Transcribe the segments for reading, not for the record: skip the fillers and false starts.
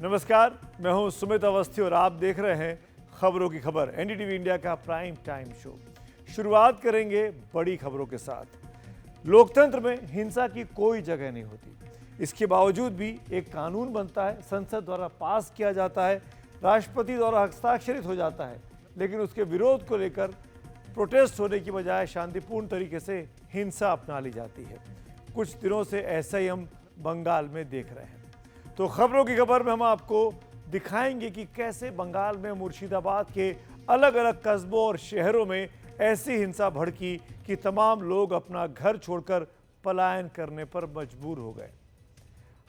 नमस्कार, मैं हूं सुमित अवस्थी और आप देख रहे हैं खबरों की खबर एनडीटीवी इंडिया का प्राइम टाइम शो। शुरुआत करेंगे बड़ी खबरों के साथ। लोकतंत्र में हिंसा की कोई जगह नहीं होती। इसके बावजूद भी एक कानून बनता है, संसद द्वारा पास किया जाता है, राष्ट्रपति द्वारा हस्ताक्षरित हो जाता है, लेकिन उसके विरोध को लेकर प्रोटेस्ट होने की बजाय शांतिपूर्ण तरीके से हिंसा अपना ली जाती है। कुछ दिनों से ऐसा ही हम बंगाल में देख रहे हैं। तो खबरों की खबर में हम आपको दिखाएंगे कि कैसे बंगाल में मुर्शिदाबाद के अलग अलग कस्बों और शहरों में ऐसी हिंसा भड़की कि तमाम लोग अपना घर छोड़कर पलायन करने पर मजबूर हो गए।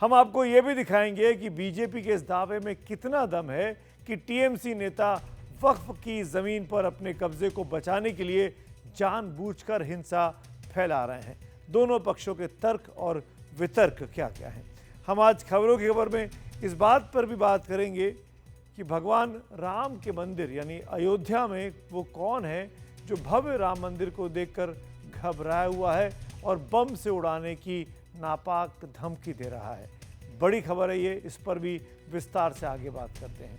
हम आपको ये भी दिखाएंगे कि बीजेपी के इस दावे में कितना दम है कि टीएमसी नेता वक्फ की जमीन पर अपने कब्जे को बचाने के लिए जानबूझकर हिंसा फैला रहे हैं। दोनों पक्षों के तर्क और वितर्क क्या क्या हैं। हम आज खबरों की खबर में इस बात पर भी बात करेंगे कि भगवान राम के मंदिर यानी अयोध्या में वो कौन है जो भव्य राम मंदिर को देखकर घबराया हुआ है और बम से उड़ाने की नापाक धमकी दे रहा है। बड़ी खबर है ये, इस पर भी विस्तार से आगे बात करते हैं।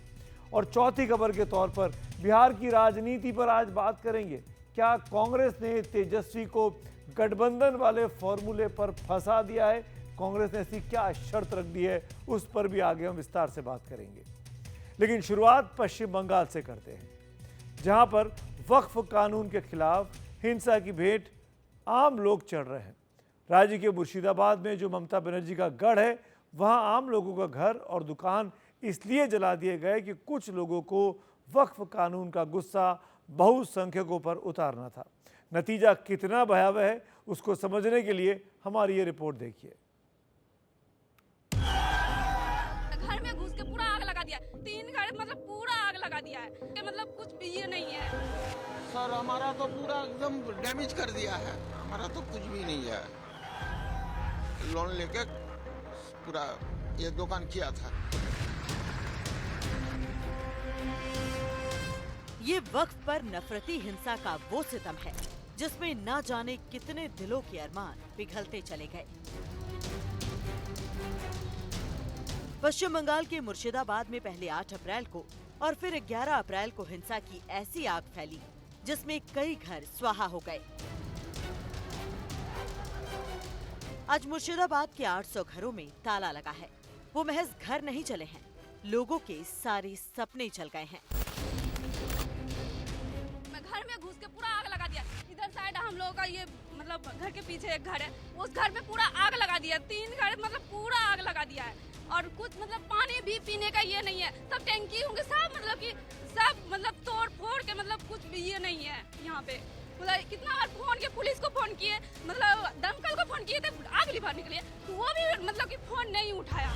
और चौथी खबर के तौर पर बिहार की राजनीति पर आज बात करेंगे। क्या कांग्रेस ने तेजस्वी को गठबंधन वाले फॉर्मूले पर फंसा दिया है? कांग्रेस ने ऐसी क्या शर्त रख दी है, उस पर भी आगे हम विस्तार से बात करेंगे। लेकिन शुरुआत पश्चिम बंगाल से करते हैं, जहां पर वक्फ कानून के खिलाफ हिंसा की भेंट आम लोग चढ़ रहे हैं। राज्य के मुर्शिदाबाद में जो ममता बनर्जी का गढ़ है, वहां आम लोगों का घर और दुकान इसलिए जला दिए गए कि कुछ लोगों को वक्फ कानून का गुस्सा बहुसंख्यकों पर उतारना था। नतीजा कितना भयावह है, उसको समझने के लिए हमारी ये रिपोर्ट देखिए। घर में घुस के पूरा आग लगा दिया, 3 घर मतलब पूरा आग लगा दिया है। मतलब कुछ भी ये नहीं है सर, हमारा तो पूरा एकदम डैमेज कर दिया है। हमारा तो कुछ भी नहीं है। लोन लेके पूरा ये दुकान किया था। ये वक्फ पर नफरती हिंसा का वो सितम है जिसमें ना जाने कितने दिलों के अरमान पिघलते चले गए। पश्चिम बंगाल के मुर्शिदाबाद में पहले 8 अप्रैल को और फिर 11 अप्रैल को हिंसा की ऐसी आग फैली जिसमें कई घर स्वाहा हो गए। आज मुर्शिदाबाद के 800 घरों में ताला लगा है। वो महज घर नहीं जले हैं, लोगों के सारे सपने जल गए हैं। घर में घुस के पूरा आग लगा दिया। इधर साइड हम लोगों का ये मतलब घर के पीछे एक घर है, उस घर में पूरा आग लगा दिया। 3 घर मतलब पूरा आग लगा दिया है। और कुछ मतलब पानी भी पीने का ये नहीं है। सब टैंकी होंगे, सब मतलब कि सब मतलब तोड़ फोड़ के मतलब कुछ भी ये नहीं है यहाँ पे। मतलब कितना बार फोन किए, पुलिस को फोन किए, मतलब दमकल को फोन किए थे आग लिभाने के लिए, तो वो भी मतलब कि फोन नहीं उठाया।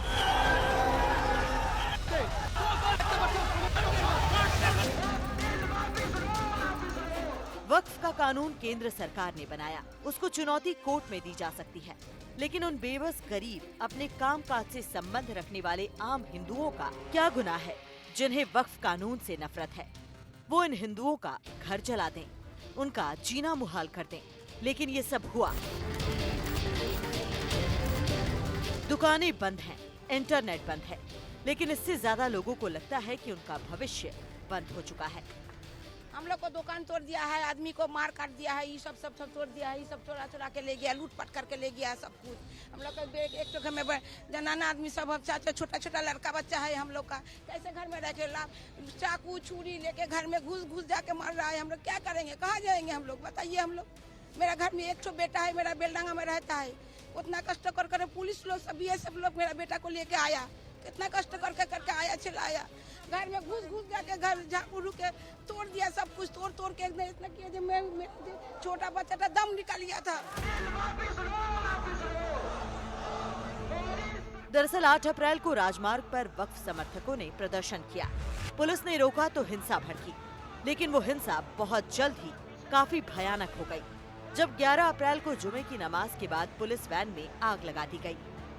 वक्फ का कानून केंद्र सरकार ने बनाया, उसको चुनौती कोर्ट में दी जा सकती है, लेकिन उन बेबस गरीब अपने कामकाज से संबंध रखने वाले आम हिंदुओं का क्या गुनाह है जिन्हें वक्फ कानून से नफरत है? वो इन हिंदुओं का घर जला दें, उनका जीना मुहाल कर दें, लेकिन ये सब हुआ। दुकानें बंद हैं, इंटरनेट बंद है, लेकिन इससे ज्यादा लोगों को लगता है कि उनका भविष्य बंद हो चुका है। हम लोग को दुकान तोड़ दिया है, आदमी को मार काट दिया है, ये सब तोड़ दिया है, ये सब चोरा के ले गया, लूटपाट करके ले गया सब कुछ। हम लोग का एक तो घर में जनाना आदमी सब छोटा छोटा लड़का बच्चा है हम लोग का, कैसे घर में रह के चाकू छुरी लेके घर में घुस जाके मार रहा है। हम लोग क्या करेंगे, कहाँ जाएंगे हम लोग, बताइए। हम लोग, मेरा घर में एक बेटा है, मेरा बेलडांगा में रहता है। उतना कष्ट कर पुलिस लोग सब ये सब लोग मेरा बेटा को लेके आया, कितना कष्ट करके आया, चिल्लाया। घर में घुस जाके घर झाड़ू के तोड़ दिया, सब कुछ तोड़ के इतना किया जो मैं छोटा बच्चा था दम निकाल लिया था। दरअसल 8 अप्रैल को राजमार्ग पर वक्फ समर्थकों ने प्रदर्शन किया। पुलिस ने रोका तो हिंसा भड़की, लेकिन वो हिंसा बहुत जल्द ही काफी भयानक हो गई। जब 11 अप्रैल को जुमे की नमाज के बाद पुलिस वैन में आग लगा दी गई,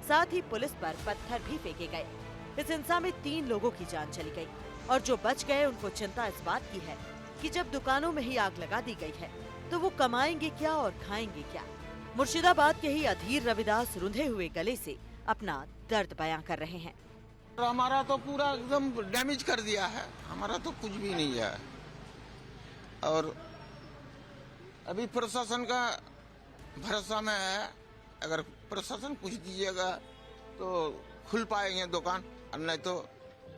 साथ ही पुलिस पर पत्थर भी फेंके गए। इस हिंसा में 3 लोगों की जान चली गई और जो बच गए उनको चिंता इस बात की है कि जब दुकानों में ही आग लगा दी गई है तो वो कमाएंगे क्या और खाएंगे क्या। मुर्शिदाबाद के ही अधीर रविदास रुंधे हुए गले से अपना दर्द बयां कर रहे हैं। हमारा तो पूरा एकदम डैमेज कर दिया है, हमारा तो कुछ भी नहीं है। और अभी प्रशासन का भरोसा में है, अगर प्रशासन कुछ दीजिएगा तो खुल पाएंगे दुकान, और नहीं तो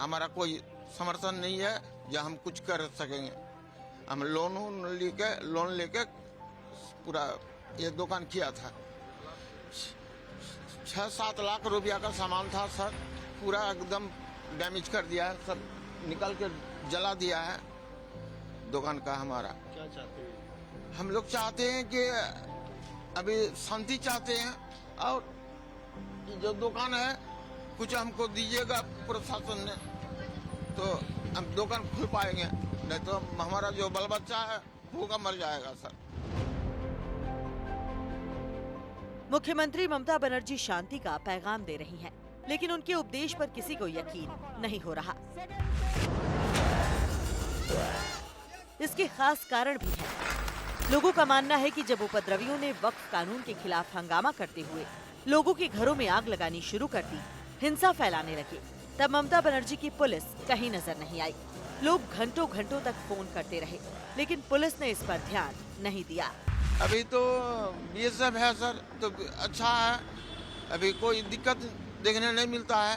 हमारा कोई समर्थन नहीं है जो हम कुछ कर सकेंगे। हम लोन लेके पूरा ये दुकान किया था। 6-7 लाख रुपया का सामान था सर, पूरा एकदम डैमेज कर दिया है, सब निकल के जला दिया है दुकान का। हमारा क्या चाहते हैं? हम लोग चाहते हैं कि अभी शांति चाहते हैं, और जो दुकान है कुछ हमको दीजिएगा प्रशासन ने, तो हम दुकान खुल पाएंगे, नहीं तो हमारा जो बाल बच्चा है भूखा मर जाएगा सर। मुख्यमंत्री ममता बनर्जी शांति का पैगाम दे रही हैं, लेकिन उनके उपदेश पर किसी को यकीन नहीं हो रहा। इसके खास कारण भी हैं। लोगों का मानना है कि जब उपद्रवियों ने वक्फ कानून के खिलाफ हंगामा करते हुए लोगों के घरों में आग लगानी शुरू कर दी, हिंसा फैलाने लगे, तब ममता बनर्जी की पुलिस कहीं नजर नहीं आई। लोग घंटों घंटों तक फोन करते रहे, लेकिन पुलिस ने इस पर ध्यान नहीं दिया। अभी तो BSF है सर, तो अच्छा है, अभी कोई दिक्कत देखने नहीं मिलता है।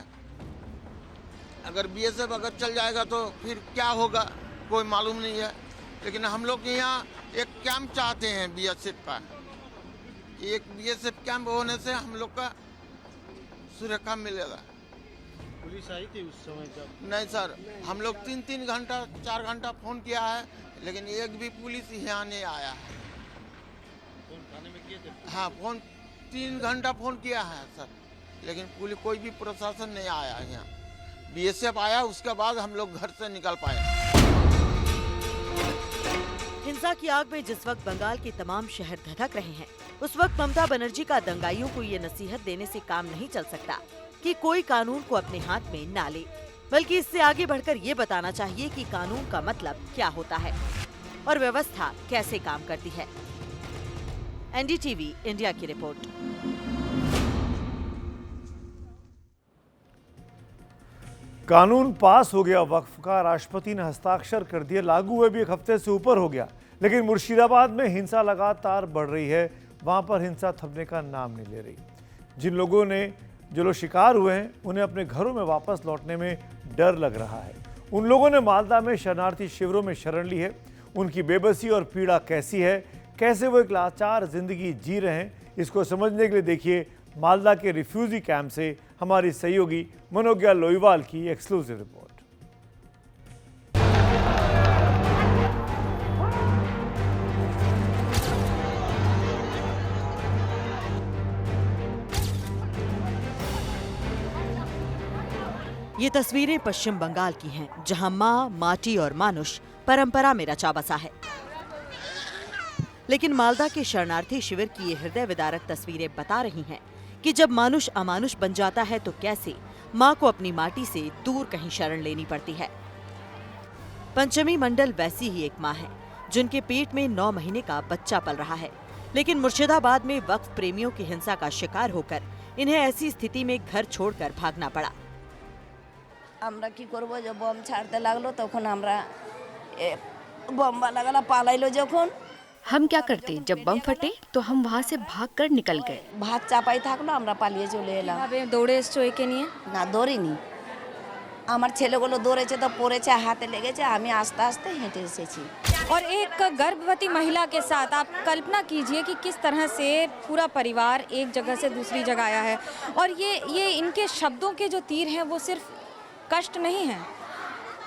अगर BSF अगर चल जाएगा तो फिर क्या होगा कोई मालूम नहीं है। लेकिन हम लोग यहाँ एक कैंप चाहते हैं BSF का। एक BSF कैंप होने से हम लोग का सुरक्षा मिलेगा। पुलिस आई थी उस समय जब? नहीं सर, हम लोग 3-3 घंटा 4 घंटा फोन किया है, लेकिन एक भी पुलिस यहाँ नहीं आया है। फोन थाने में किए थे? हाँ, फोन 3 घंटा फोन किया है सर, लेकिन पुलिस कोई भी प्रशासन नहीं आया यहाँ। BSF आया, उसके बाद हम लोग घर से निकल पाए। हिंसा की आग में जिस वक्त बंगाल के तमाम शहर धधक रहे हैं, उस वक्त ममता बनर्जी का दंगाइयों को ये नसीहत देने से काम नहीं चल सकता कि कोई कानून को अपने हाथ में ना ले, बल्कि इससे आगे बढ़कर ये बताना चाहिए कि कानून का मतलब क्या होता है और व्यवस्था कैसे काम करती है। NDTV इंडिया की रिपोर्ट। कानून पास हो गया वक्फ का, राष्ट्रपति ने हस्ताक्षर कर दिए, लागू हुए भी एक हफ्ते से ऊपर हो गया, लेकिन मुर्शिदाबाद में हिंसा लगातार बढ़ रही है। वहां पर हिंसा थमने का नाम नहीं ले रही। जो लोग शिकार हुए हैं, उन्हें अपने घरों में वापस लौटने में डर लग रहा है। उन लोगों ने मालदा में शरणार्थी शिविरों में शरण ली है। उनकी बेबसी और पीड़ा कैसी है, कैसे वो एक लाचार जिंदगी जी रहे हैं, इसको समझने के लिए देखिए मालदा के रिफ्यूजी कैंप से हमारी सहयोगी मनोज्ञा लोईवाल की एक्सक्लूसिव रिपोर्ट। ये तस्वीरें पश्चिम बंगाल की हैं, जहां माँ, माटी और मानुष परंपरा में रचा बसा है। लेकिन मालदा के शरणार्थी शिविर की ये हृदय विदारक तस्वीरें बता रही हैं कि जब मानुष अमानुष बन जाता है तो कैसे माँ को अपनी माटी से दूर कहीं शरण लेनी पड़ती है। पंचमी मंडल वैसी ही एक माँ है जिनके पेट में 9 महीने का बच्चा पल रहा है, लेकिन मुर्शिदाबाद में वक्फ प्रेमियों की हिंसा का शिकार होकर इन्हें ऐसी स्थिति में घर छोड़कर भागना पड़ा। আমরা কি করব, যে বম ছাড়তে লাগলো তখন আমরা बमवाला पालाइलो যখন। हम क्या करते, जब बम फटे तो हम वहाँ से भागकर निकल गए। ভাত চাপাই থাকলো, আমরা পালিয়ে চলে এলাম। দৌড়ে এসছো একে নিয়ে? না দৌড়িনি, আমার ছেলেগুলো দৌড়েছে তো পড়েছে, হাতে লেগেছে, আমি আস্তে আস্তে হেঁটে এসেছি। और एक गर्भवती महिला के साथ आप कल्पना कीजिए कि किस तरह से पूरा परिवार एक जगह से दूसरी जगह आया है, और ये इनके शब्दों के जो तीर हैं वो सिर्फ कष्ट नहीं है,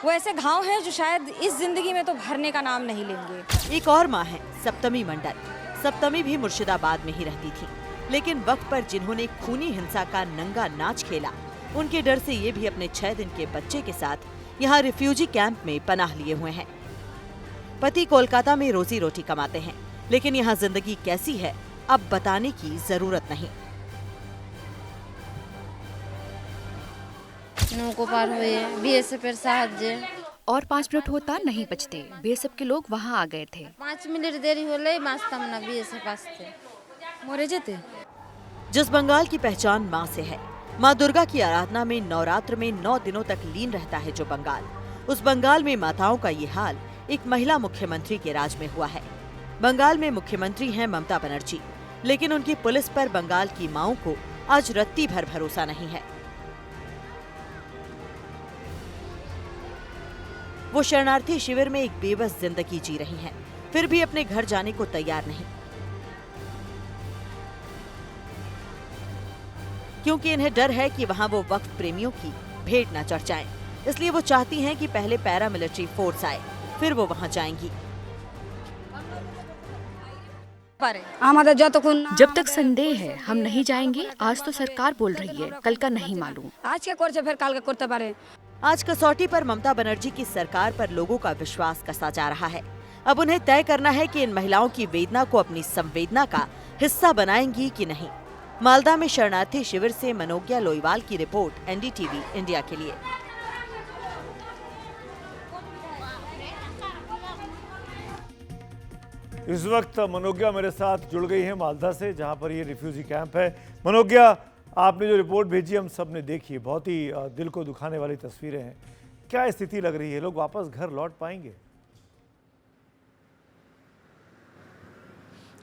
वो ऐसे घाव हैं जो शायद इस जिंदगी में तो भरने का नाम नहीं लेंगे। एक और माँ है सप्तमी मंडल। सप्तमी भी मुर्शिदाबाद में ही रहती थी, लेकिन वक्त पर जिन्होंने खूनी हिंसा का नंगा नाच खेला, उनके डर से ये भी अपने 6 दिन के बच्चे के साथ यहाँ रिफ्यूजी कैंप में पनाह लिए हुए हैं। पति कोलकाता में रोजी रोटी कमाते हैं, लेकिन यहाँ जिंदगी कैसी है अब बताने की जरूरत नहीं। नौको पार हुए BSF पर साहाଯ୍य और 5 मिनट होता नहीं बचते, BSF के लोग वहाँ आ गए थे। 5 मिनट देरी होले बाँचताम ना BSF आसते मोरे जेते। जिस बंगाल की पहचान माँ से है, माँ दुर्गा की आराधना में नवरात्र में 9 दिनों तक लीन रहता है जो बंगाल, उस बंगाल में माताओं का ये हाल एक महिला मुख्यमंत्री के राज में हुआ है। बंगाल में मुख्यमंत्री हैं ममता बनर्जी, लेकिन उनकी पुलिस पर बंगाल की माओं को आज रत्ती भर भरोसा नहीं है। वो शरणार्थी शिविर में एक बेबस जिंदगी जी रही हैं, फिर भी अपने घर जाने को तैयार नहीं, क्योंकि इन्हें डर है कि वहां वो वक्फ प्रेमियों की भेंट न चढ़ जाएं। इसलिए वो चाहती हैं कि पहले पैरामिलिट्री फोर्स आए, फिर वो वहां जाएंगी। जब तक संदेह है हम नहीं जाएंगे। आज तो सरकार बोल रही है, कल का नहीं मालूम। आज के कोर्ट से फिर कल का करते पारे। आज कसौटी पर ममता बनर्जी की सरकार पर लोगों का विश्वास कसा जा रहा है। अब उन्हें तय करना है कि इन महिलाओं की वेदना को अपनी संवेदना का हिस्सा बनाएंगी कि नहीं। मालदा में शरणार्थी शिविर से मनोज्ञा लोईवाल की रिपोर्ट, एनडीटीवी इंडिया के लिए। इस वक्त मनोज्ञा मेरे साथ जुड़ गई है मालदा से, जहां पर ये रिफ्यूजी कैंप है। मनोज्ञा, आपने जो रिपोर्ट भेजी हम सब ने देखी, बहुत ही दिल को दुखाने वाली तस्वीरें हैं। क्या स्थिति लग रही है, लोग वापस घर लौट पाएंगे?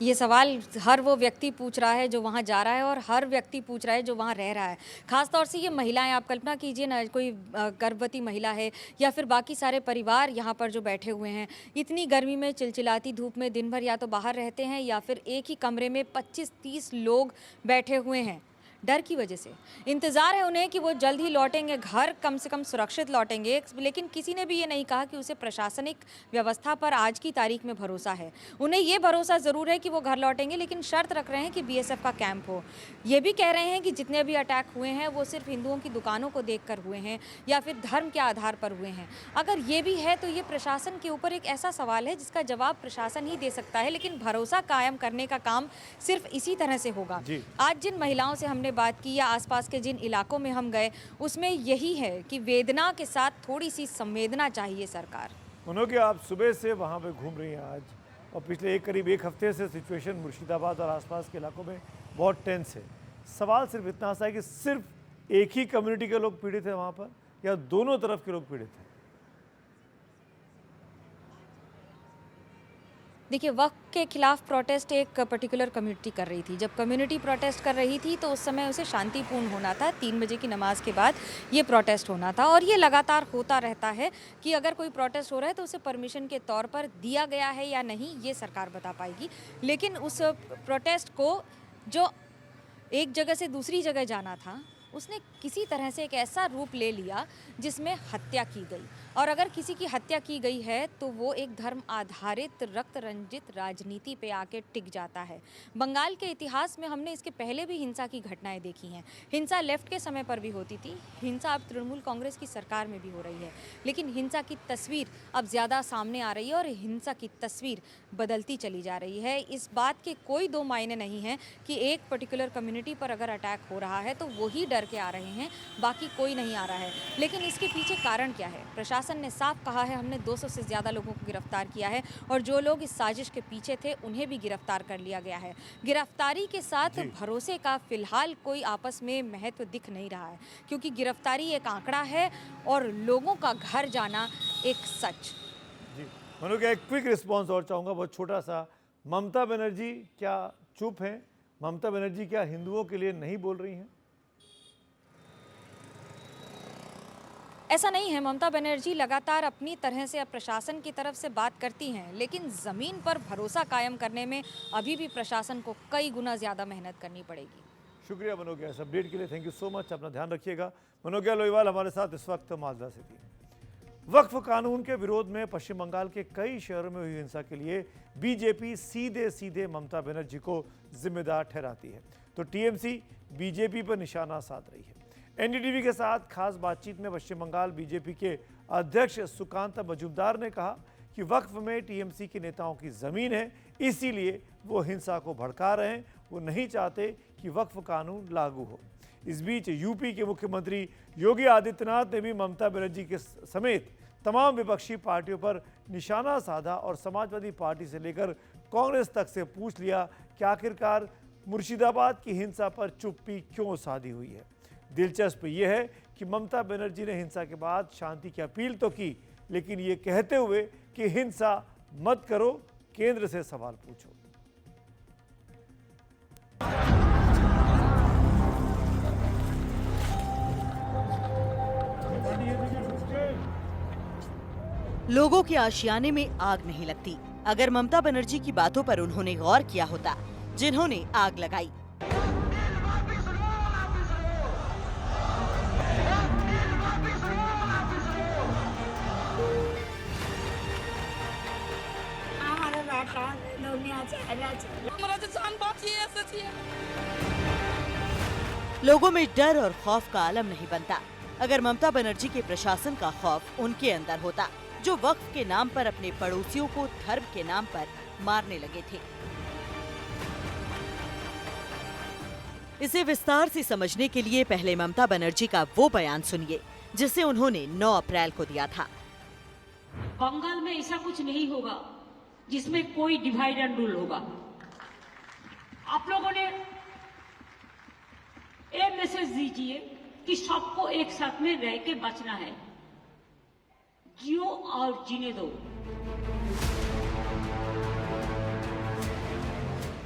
ये सवाल हर वो व्यक्ति पूछ रहा है जो वहाँ जा रहा है, और हर व्यक्ति पूछ रहा है जो वहाँ रह रहा है। खास तौर से ये महिलाएं, आप कल्पना कीजिए ना, कोई गर्भवती महिला है या फिर बाकी सारे परिवार यहाँ पर जो बैठे हुए हैं, इतनी गर्मी में चिलचिलाती धूप में दिन भर या तो बाहर रहते हैं या फिर एक ही कमरे में 25-30 लोग बैठे हुए हैं। डर की वजह से इंतज़ार है उन्हें कि वो जल्द ही लौटेंगे घर, कम से कम सुरक्षित लौटेंगे। लेकिन किसी ने भी ये नहीं कहा कि उसे प्रशासनिक व्यवस्था पर आज की तारीख में भरोसा है। उन्हें ये भरोसा ज़रूर है कि वो घर लौटेंगे, लेकिन शर्त रख रहे हैं कि बीएसएफ का कैंप हो। ये भी कह रहे हैं कि जितने भी अटैक हुए हैं वो सिर्फ हिंदुओं की दुकानों को देख कर हुए हैं या फिर धर्म के आधार पर हुए हैं। अगर ये भी है तो ये प्रशासन के ऊपर एक ऐसा सवाल है जिसका जवाब प्रशासन ही दे सकता है, लेकिन भरोसा कायम करने का काम सिर्फ इसी तरह से होगा। आज जिन महिलाओं से हमने बात की या आसपास के जिन इलाकों में हम गए, उसमें यही है कि वेदना के साथ थोड़ी सी संवेदना चाहिए सरकार। मनोज्ञा, आप सुबह से वहाँ पे घूम रही हैं आज, और पिछले करीब एक हफ्ते से सिचुएशन मुर्शिदाबाद और आसपास के इलाकों में बहुत टेंस है। सवाल सिर्फ इतना सा है कि सिर्फ एक ही कम्युनिटी के लोग पीड़ित हैं वहाँ पर, या दोनों तरफ के लोग पीड़ित हैं? देखिए, वक्फ के खिलाफ प्रोटेस्ट एक पर्टिकुलर कम्युनिटी कर रही थी। जब कम्युनिटी प्रोटेस्ट कर रही थी तो उस समय उसे शांतिपूर्ण होना था। 3 बजे की नमाज के बाद ये प्रोटेस्ट होना था, और ये लगातार होता रहता है कि अगर कोई प्रोटेस्ट हो रहा है तो उसे परमिशन के तौर पर दिया गया है या नहीं, ये सरकार बता पाएगी। लेकिन उस प्रोटेस्ट को जो एक जगह से दूसरी जगह जाना था, उसने किसी तरह से एक ऐसा रूप ले लिया जिसमें हत्या की गई। और अगर किसी की हत्या की गई है तो वो एक धर्म आधारित रक्त रंजित राजनीति पे आके टिक जाता है। बंगाल के इतिहास में हमने इसके पहले भी हिंसा की घटनाएं देखी हैं। हिंसा लेफ्ट के समय पर भी होती थी, हिंसा अब तृणमूल कांग्रेस की सरकार में भी हो रही है। लेकिन हिंसा की तस्वीर अब ज़्यादा सामने आ रही है और हिंसा की तस्वीर बदलती चली जा रही है। इस बात के कोई दो मायने नहीं हैं कि एक पर्टिकुलर कम्युनिटी पर अगर अटैक हो रहा है तो वही डर के आ रहे हैं, बाकी कोई नहीं आ रहा है। लेकिन इसके पीछे कारण क्या है? प्रशासन ने साफ कहा है, हमने 200 से ज़्यादा लोगों को गिरफ्तार किया है, और जो लोग इस साजिश के पीछे थे उन्हें भी गिरफ्तार कर लिया गया है। गिरफ्तारी के साथ भरोसे का फिलहाल कोई आपस में महत्व दिख नहीं रहा है, क्योंकि गिरफ्तारी एक आंकड़ा है और लोगों का घर जाना एक सच। जी मनोज्ञा, एक क्विक रिस्पॉन्स और चाहूँगा, बहुत छोटा सा। ममता बनर्जी क्या चुप हैं? ममता बनर्जी क्या हिंदुओं के लिए नहीं बोल रही हैं? ऐसा नहीं है। ममता बनर्जी लगातार अपनी तरह से प्रशासन की तरफ से बात करती हैं, लेकिन ज़मीन पर भरोसा कायम करने में अभी भी प्रशासन को कई गुना ज़्यादा मेहनत करनी पड़ेगी। शुक्रिया मनोज्ञा, इस अपडेट के लिए थैंक यू सो मच। अपना ध्यान रखिएगा। मनोज्ञा लोईवाल हमारे साथ इस वक्त मालदा से थी। वक्फ कानून के विरोध में पश्चिम बंगाल के कई शहरों में हुई हिंसा के लिए बीजेपी सीधे सीधे ममता बनर्जी को जिम्मेदार ठहराती है, तो टीएमसी बीजेपी पर निशाना साध रही है। एनडीटीवी के साथ खास बातचीत में पश्चिम बंगाल बीजेपी के अध्यक्ष सुकांत मजूमदार ने कहा कि वक्फ में टीएमसी के नेताओं की जमीन है, इसीलिए वो हिंसा को भड़का रहे हैं। वो नहीं चाहते कि वक्फ कानून लागू हो। इस बीच यूपी के मुख्यमंत्री योगी आदित्यनाथ ने भी ममता बनर्जी के समेत तमाम विपक्षी पार्टियों पर निशाना साधा और समाजवादी पार्टी से लेकर कांग्रेस तक से पूछ लिया कि आखिरकार मुर्शिदाबाद की हिंसा पर चुप्पी क्यों साधी हुई है। दिलचस्प यह है कि ममता बनर्जी ने हिंसा के बाद शांति की अपील तो की, लेकिन ये कहते हुए कि हिंसा मत करो, केंद्र से सवाल पूछो। लोगों के आशियाने में आग नहीं लगती। अगर ममता बनर्जी की बातों पर उन्होंने गौर किया होता, जिन्होंने आग लगाई। लोगों में डर और खौफ का आलम नहीं बनता अगर ममता बनर्जी के प्रशासन का खौफ उनके अंदर होता, जो वक्फ के नाम पर अपने पड़ोसियों को धर्म के नाम पर मारने लगे थे। इसे विस्तार से समझने के लिए पहले ममता बनर्जी का वो बयान सुनिए जिसे उन्होंने 9 अप्रैल को दिया था। बंगाल में ऐसा कुछ नहीं होगा जिसमें कोई डिवाइड एंड रूल होगा। आप लोगों ने ये मैसेज दीजिए कि सबको एक साथ में रह के बचना है, जियो और जीने दो।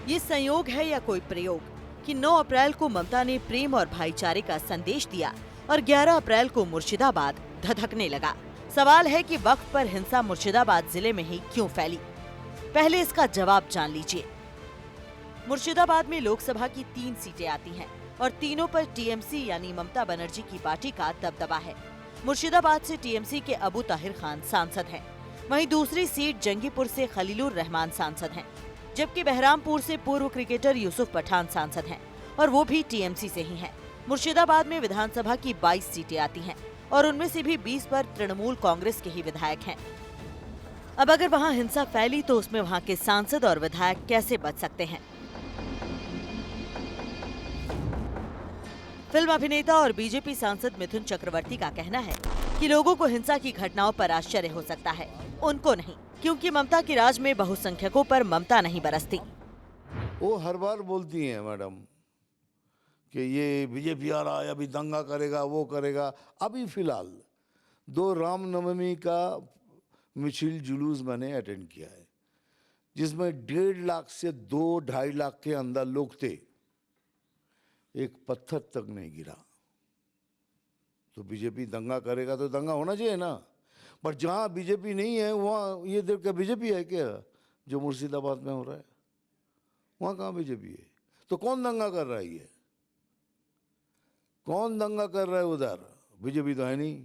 ये संयोग है या कोई प्रयोग कि 9 अप्रैल को ममता ने प्रेम और भाईचारे का संदेश दिया और 11 अप्रैल को मुर्शिदाबाद धधकने लगा। सवाल है कि वक्फ पर हिंसा मुर्शिदाबाद जिले में ही क्यों फैली? पहले इसका जवाब जान लीजिए। मुर्शिदाबाद में लोकसभा की 3 सीटें आती हैं और तीनों पर टीएमसी यानी ममता बनर्जी की पार्टी का दबदबा है। मुर्शिदाबाद से टीएमसी के अबू ताहिर खान सांसद हैं, वहीं दूसरी सीट जंगीपुर से खलीलुर रहमान सांसद हैं, जबकि बहरामपुर से पूर्व क्रिकेटर यूसुफ पठान सांसद हैं और वो भी टीएमसी से ही हैं। मुर्शिदाबाद में विधानसभा की 22 सीटें आती हैं और उनमें से भी 20 पर तृणमूल कांग्रेस के ही विधायक हैं। अब अगर वहां हिंसा फैली तो उसमें वहां के सांसद और विधायक कैसे बच सकते हैं? फिल्म अभिनेता और बीजेपी सांसद मिथुन चक्रवर्ती का कहना है कि लोगों को हिंसा की घटनाओं पर आश्चर्य हो सकता है, उनको नहीं, क्योंकि ममता के राज में बहुसंख्यकों पर ममता नहीं बरसती। वो हर बार बोलती हैं मैडम कि ये बीजेपी आ रहा है, अभी दंगा करेगा, वो करेगा। अभी फिलहाल 2 रामनवमी का मिছিল जुलूस मैंने अटेंड किया है, जिसमें 1.5 लाख से 2-2.5 लाख के अंदर लोग थे, एक पत्थर तक नहीं गिरा। तो बीजेपी दंगा करेगा तो दंगा होना चाहिए ना, पर जहाँ बीजेपी नहीं है वहाँ ये देख के बीजेपी है क्या? जो मुर्शिदाबाद में हो रहा है वहाँ कहाँ बीजेपी है? तो कौन दंगा कर रहा है? ये कौन दंगा कर रहा है उधर? बीजेपी तो है नहीं।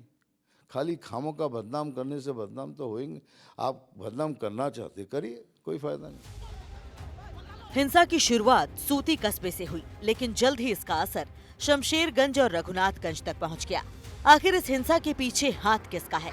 खाली खामों का बदनाम करने से बदनाम तो होंगे। आप बदनाम करना चाहते करिए, कोई फायदा नहीं। हिंसा की शुरुआत सूती कस्बे से हुई, लेकिन जल्द ही इसका असर शमशेरगंज और रघुनाथगंज तक पहुंच गया। आखिर इस हिंसा के पीछे हाथ किसका है?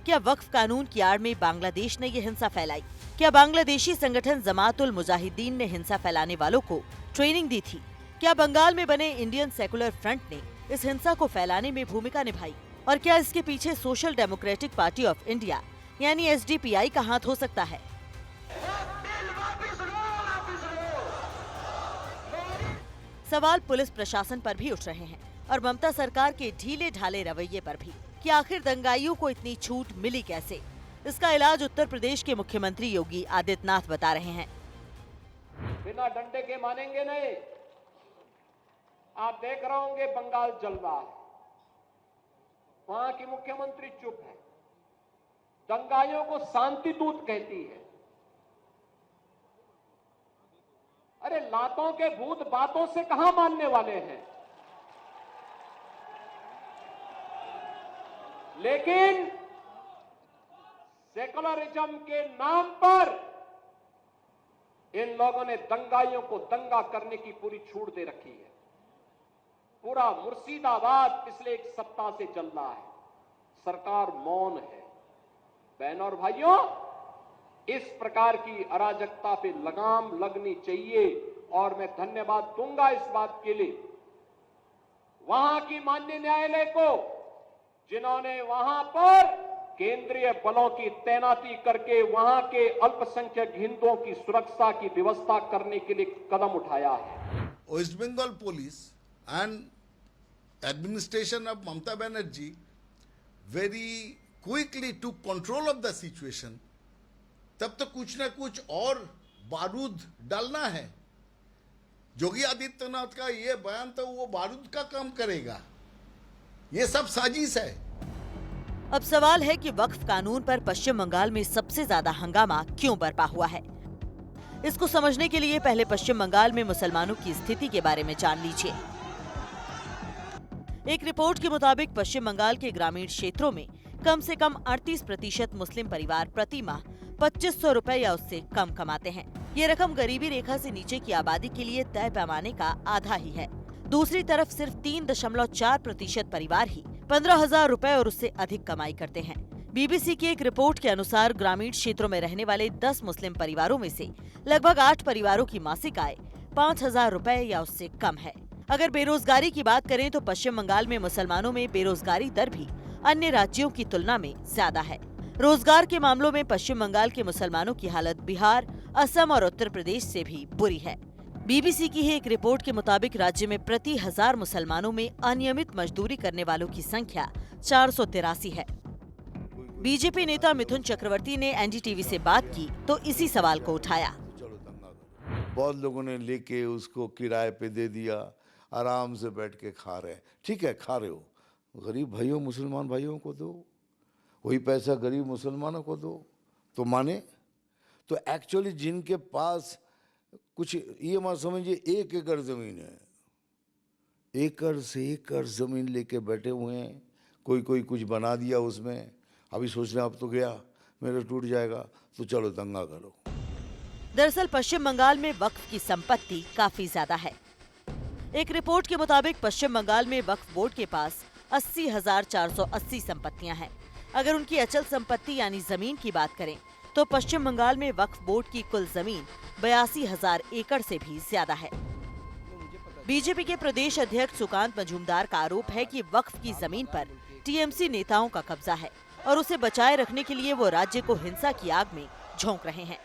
क्या वक्फ कानून की आड़ में बांग्लादेश ने ये हिंसा फैलाई? क्या बांग्लादेशी संगठन जमात उल मुजाहिदीन ने हिंसा फैलाने वालों को ट्रेनिंग दी थी? क्या बंगाल में बने इंडियन सेकुलर फ्रंट ने इस हिंसा को फैलाने में भूमिका निभाई? और क्या इसके पीछे social democratic party of India यानी SDPI का हाथ हो सकता है? सवाल पुलिस प्रशासन पर भी उठ रहे हैं और ममता सरकार के ढीले ढाले रवैये पर भी कि आखिर दंगाइयों को इतनी छूट मिली कैसे? इसका इलाज उत्तर प्रदेश के मुख्यमंत्री योगी आदित्यनाथ बता रहे हैं। बिना डंडे के मानेंगे नहीं। आप देख रहे होंगे बंगाल जल रहा है, वहां की मुख्यमंत्री चुप है, दंगाइयों को शांति दूत कहती है। अरे लातों के भूत बातों से कहां मानने वाले हैं? लेकिन सेकुलरिज्म के नाम पर इन लोगों ने दंगाइयों को दंगा करने की पूरी छूट दे रखी है। पूरा मुर्शिदाबाद पिछले 1 सप्ताह से चल रहा है, सरकार मौन है। बहनों और भाइयों, इस प्रकार की अराजकता पे लगाम लगनी चाहिए और मैं धन्यवाद दूंगा इस बात के लिए वहां की माननीय न्यायालय को, जिन्होंने वहां पर केंद्रीय बलों की तैनाती करके वहां के अल्पसंख्यक हिंदुओं की सुरक्षा की व्यवस्था करने के लिए कदम उठाया है। West Bengal police and administration of Mamata Banerjee very quickly took control of the situation, तब तो कुछ ना कुछ और बारूद डालना है। योगी आदित्यनाथ का ये बयान तो वो बारूद का काम करेगा, ये सब साजिश है। अब सवाल है कि वक्फ कानून पर पश्चिम बंगाल में सबसे ज्यादा हंगामा क्यों बरपा हुआ है। इसको समझने के लिए पहले पश्चिम बंगाल में मुसलमानों की स्थिति के बारे में जान लीजिए। एक रिपोर्ट के मुताबिक पश्चिम बंगाल के ग्रामीण क्षेत्रों में कम से कम 38% मुस्लिम परिवार प्रति माह 2500 रुपए या उससे कम कमाते हैं। ये रकम गरीबी रेखा से नीचे की आबादी के लिए तय पैमाने का आधा ही है। दूसरी तरफ सिर्फ 3.4% परिवार ही 15,000 रुपए और उससे अधिक कमाई करते हैं। बीबीसी की एक रिपोर्ट के अनुसार ग्रामीण क्षेत्रों में रहने वाले 10 मुस्लिम परिवारों में से लगभग 8 परिवारों की मासिक आय 5,000 रुपए या उससे कम है। अगर बेरोजगारी की बात करें तो पश्चिम बंगाल में मुसलमानों में बेरोजगारी दर भी अन्य राज्यों की तुलना में ज्यादा है। रोजगार के मामलों में पश्चिम बंगाल के मुसलमानों की हालत बिहार, असम और उत्तर प्रदेश से भी बुरी है। बीबीसी की ही एक रिपोर्ट के मुताबिक राज्य में प्रति 1000 मुसलमानों में अनियमित मजदूरी करने वालों की संख्या 483 है। बीजेपी नेता मिथुन चक्रवर्ती ने एनडीटीवी से बात की तो इसी सवाल को उठाया। बहुत लोगों ने लेके उसको किराए पे दे दिया, आराम से बैठ के खा रहे हैं। ठीक है, खा रहे हो, गरीब भाइयों मुसलमान भाइयों को दो, वही पैसा गरीब मुसलमानों को दो तो माने। तो एक्चुअली जिनके पास कुछ ये मत समझिए 1 एकड़ जमीन है, एकड़ से एकड़ जमीन लेके बैठे हुए हैं। कोई कुछ बना दिया उसमें, अभी सोच रहे अब तो गया मेरा टूट जाएगा तो चलो दंगा करो। दरअसल पश्चिम बंगाल में वक्फ की संपत्ति काफी ज्यादा है। एक रिपोर्ट के मुताबिक पश्चिम बंगाल में वक्फ बोर्ड के पास 80,480 संपत्तियां हैं। अगर उनकी अचल संपत्ति यानी जमीन की बात करें तो पश्चिम बंगाल में वक्फ बोर्ड की कुल जमीन 82,000 एकड़ से भी ज्यादा है। बीजेपी के प्रदेश अध्यक्ष सुकांत मजूमदार का आरोप है कि वक्फ की जमीन पर टीएमसी नेताओं का कब्जा है और उसे बचाए रखने के लिए वो राज्य को हिंसा की आग में झोंक रहे हैं।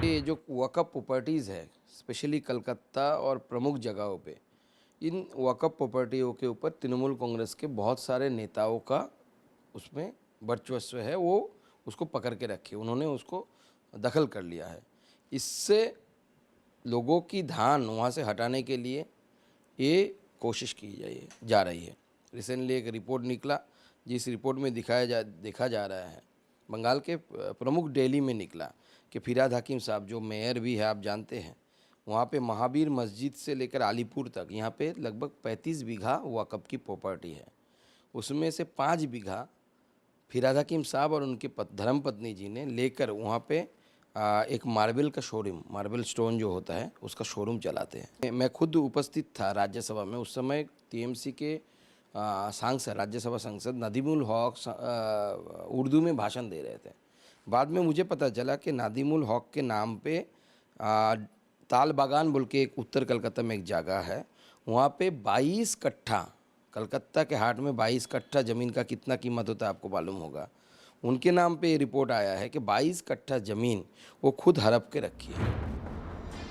ये जो वक्फ प्रॉपर्टीज़ है स्पेशली कलकत्ता और प्रमुख जगहों पे, इन वक्फ प्रॉपर्टियों के ऊपर तृणमूल कांग्रेस के बहुत सारे नेताओं का उसमें वर्चस्व है, वो उसको पकड़ के रखे, उन्होंने उसको दखल कर लिया है। इससे लोगों की ध्यान वहाँ से हटाने के लिए ये कोशिश की जा रही है। रिसेंटली एक रिपोर्ट निकला जिस रिपोर्ट में देखा जा रहा है, बंगाल के प्रमुख दिल्ली में निकला कि फिराद हकीम साहब जो मेयर भी है आप जानते हैं, वहाँ पे महावीर मस्जिद से लेकर अलीपुर तक यहाँ पे लगभग 35 बीघा वक्फ की प्रॉपर्टी है। उसमें से 5 बीघा फिराद हकीम साहब और उनके धर्मपत्नी जी ने लेकर वहाँ पे एक मार्बल का शोरूम, मार्बल स्टोन जो होता है उसका शोरूम चलाते हैं। मैं खुद उपस्थित था राज्यसभा में, उस समय टीएमसी के सांसद, राज्यसभा सांसद नदीमुल हक उर्दू में भाषण दे रहे थे। बाद में मुझे पता चला कि नदीमुल हक के नाम पे ताल बागान बोल के एक उत्तर कलकत्ता में एक जगह है, वहाँ पे 22 कट्ठा, कलकत्ता के हाट में 22 कट्ठा ज़मीन का कितना कीमत होता है आपको मालूम होगा। उनके नाम पे रिपोर्ट आया है कि 22 कट्ठा ज़मीन वो खुद हड़प के रखी है।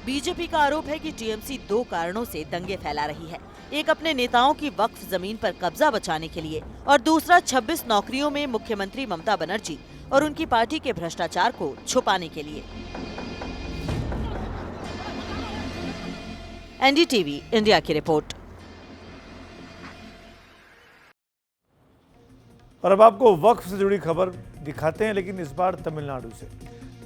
बीजेपी का आरोप है कि टीएमसी 2 कारणों से दंगे फैला रही है। एक अपने नेताओं की वक्फ जमीन पर कब्जा बचाने के लिए और दूसरा 26 नौकरियों में मुख्यमंत्री ममता बनर्जी और उनकी पार्टी के भ्रष्टाचार को छुपाने के लिए। एनडीटीवी इंडिया की रिपोर्ट। और अब आपको वक्फ से जुड़ी खबर दिखाते हैं, लेकिन इस बार तमिलनाडु से।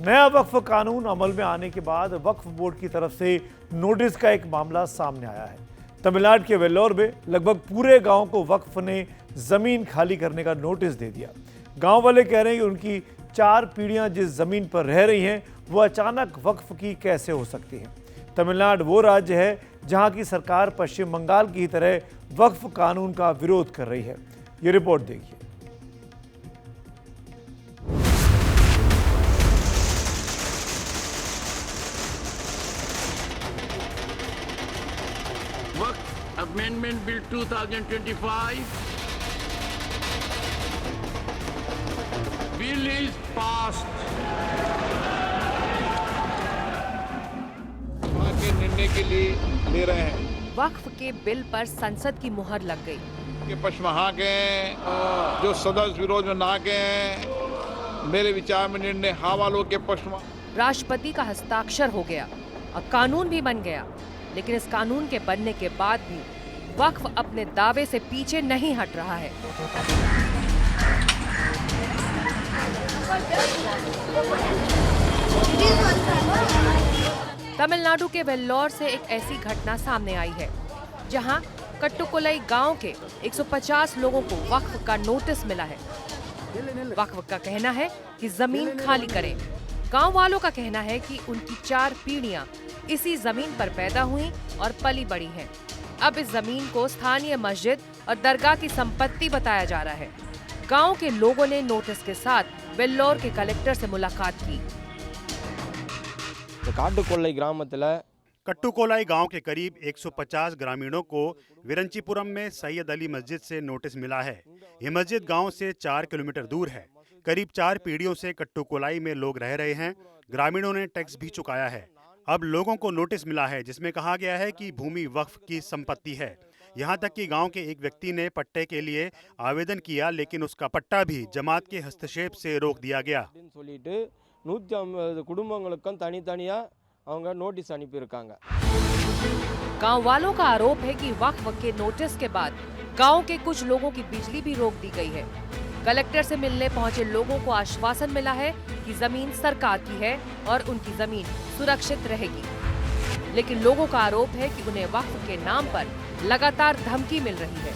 नया वक्फ कानून अमल में आने के बाद वक्फ बोर्ड की तरफ से नोटिस का एक मामला सामने आया है। तमिलनाडु के वेल्लोर में लगभग पूरे गांव को वक्फ ने जमीन खाली करने का नोटिस दे दिया। गांव वाले कह रहे हैं कि उनकी 4 पीढ़ियां जिस जमीन पर रह रही हैं वो अचानक वक्फ की कैसे हो सकती हैं। तमिलनाडु वो राज्य है जहां की सरकार पश्चिम बंगाल की तरह वक्फ कानून का विरोध कर रही है। ये रिपोर्ट देखिए। Waqf amendment bill 2025 bill is passed. करने के लिए ले रहे हैं। वक्फ के बिल पर संसद की मुहर लग गई। कि पश्चिमा गए, जो सदस्य विरोध में ना गए, मेरे विचार में निर्णय हाँ वालों के पश्चिमा। राष्ट्रपति का हस्ताक्षर हो गया और कानून भी बन गया, लेकिन इस कानून के बनने के बाद भी वक्फ अपने दावे से पीछे नहीं हट रहा है। तमिलनाडु के वेल्लोर से एक ऐसी घटना सामने आई है, जहां कट्टुकोलाई गांव के 150 लोगों को वक्फ का नोटिस मिला है। वक्फ का कहना है कि जमीन खाली करें। गांव वालों का कहना है कि उनकी 4 पीढ़ियां इसी जमीन पर पैदा हुई और पली बड़ी हैं। अब इस जमीन को स्थानीय मस्जिद और दरगाह की संपत्ति बताया जा रहा है। गांव के लोगों ने नोटिस के साथ वेल्लोर के कलेक्टर से मुलाकात की। कट्टुकोलाई गांव के करीब 150 ग्रामीणों को विरंचीपुरम में सैयद अली मस्जिद से नोटिस मिला है। ये मस्जिद गांव से 4 किलोमीटर दूर है। करीब 4 पीढ़ियों से कट्टुकोलाई में लोग रह रहे हैं। ग्रामीणों ने टैक्स भी चुकाया है। अब लोगों को नोटिस मिला है जिसमें कहा गया है कि भूमि वक्फ की संपत्ति है। यहाँ तक कि गांव के एक व्यक्ति ने पट्टे के लिए आवेदन किया, लेकिन उसका पट्टा भी जमात के हस्तक्षेप से रोक दिया गया। गांव वालों का आरोप है कि वक्फ के नोटिस के बाद गांव के कुछ लोगों की बिजली भी रोक दी गई है। कलेक्टर से मिलने पहुंचे लोगों को आश्वासन मिला है कि जमीन सरकार की है और उनकी जमीन सुरक्षित रहेगी, लेकिन लोगों का आरोप है कि उन्हें वक्फ के नाम पर लगातार धमकी मिल रही है।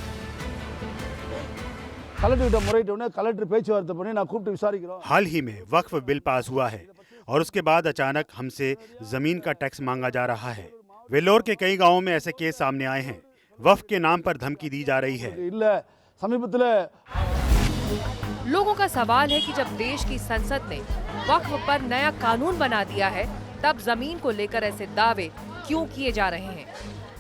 हाल ही में वक्फ बिल पास हुआ है और उसके बाद अचानक हमसे जमीन का टैक्स मांगा जा रहा है। वेल्लोर के कई गांवों में ऐसे केस सामने आए हैं। वक्फ के नाम पर धमकी दी जा रही है। लोगों का सवाल है कि जब देश की संसद ने वक्फ पर नया कानून बना दिया है, तब जमीन को लेकर ऐसे दावे क्यों किए जा रहे हैं।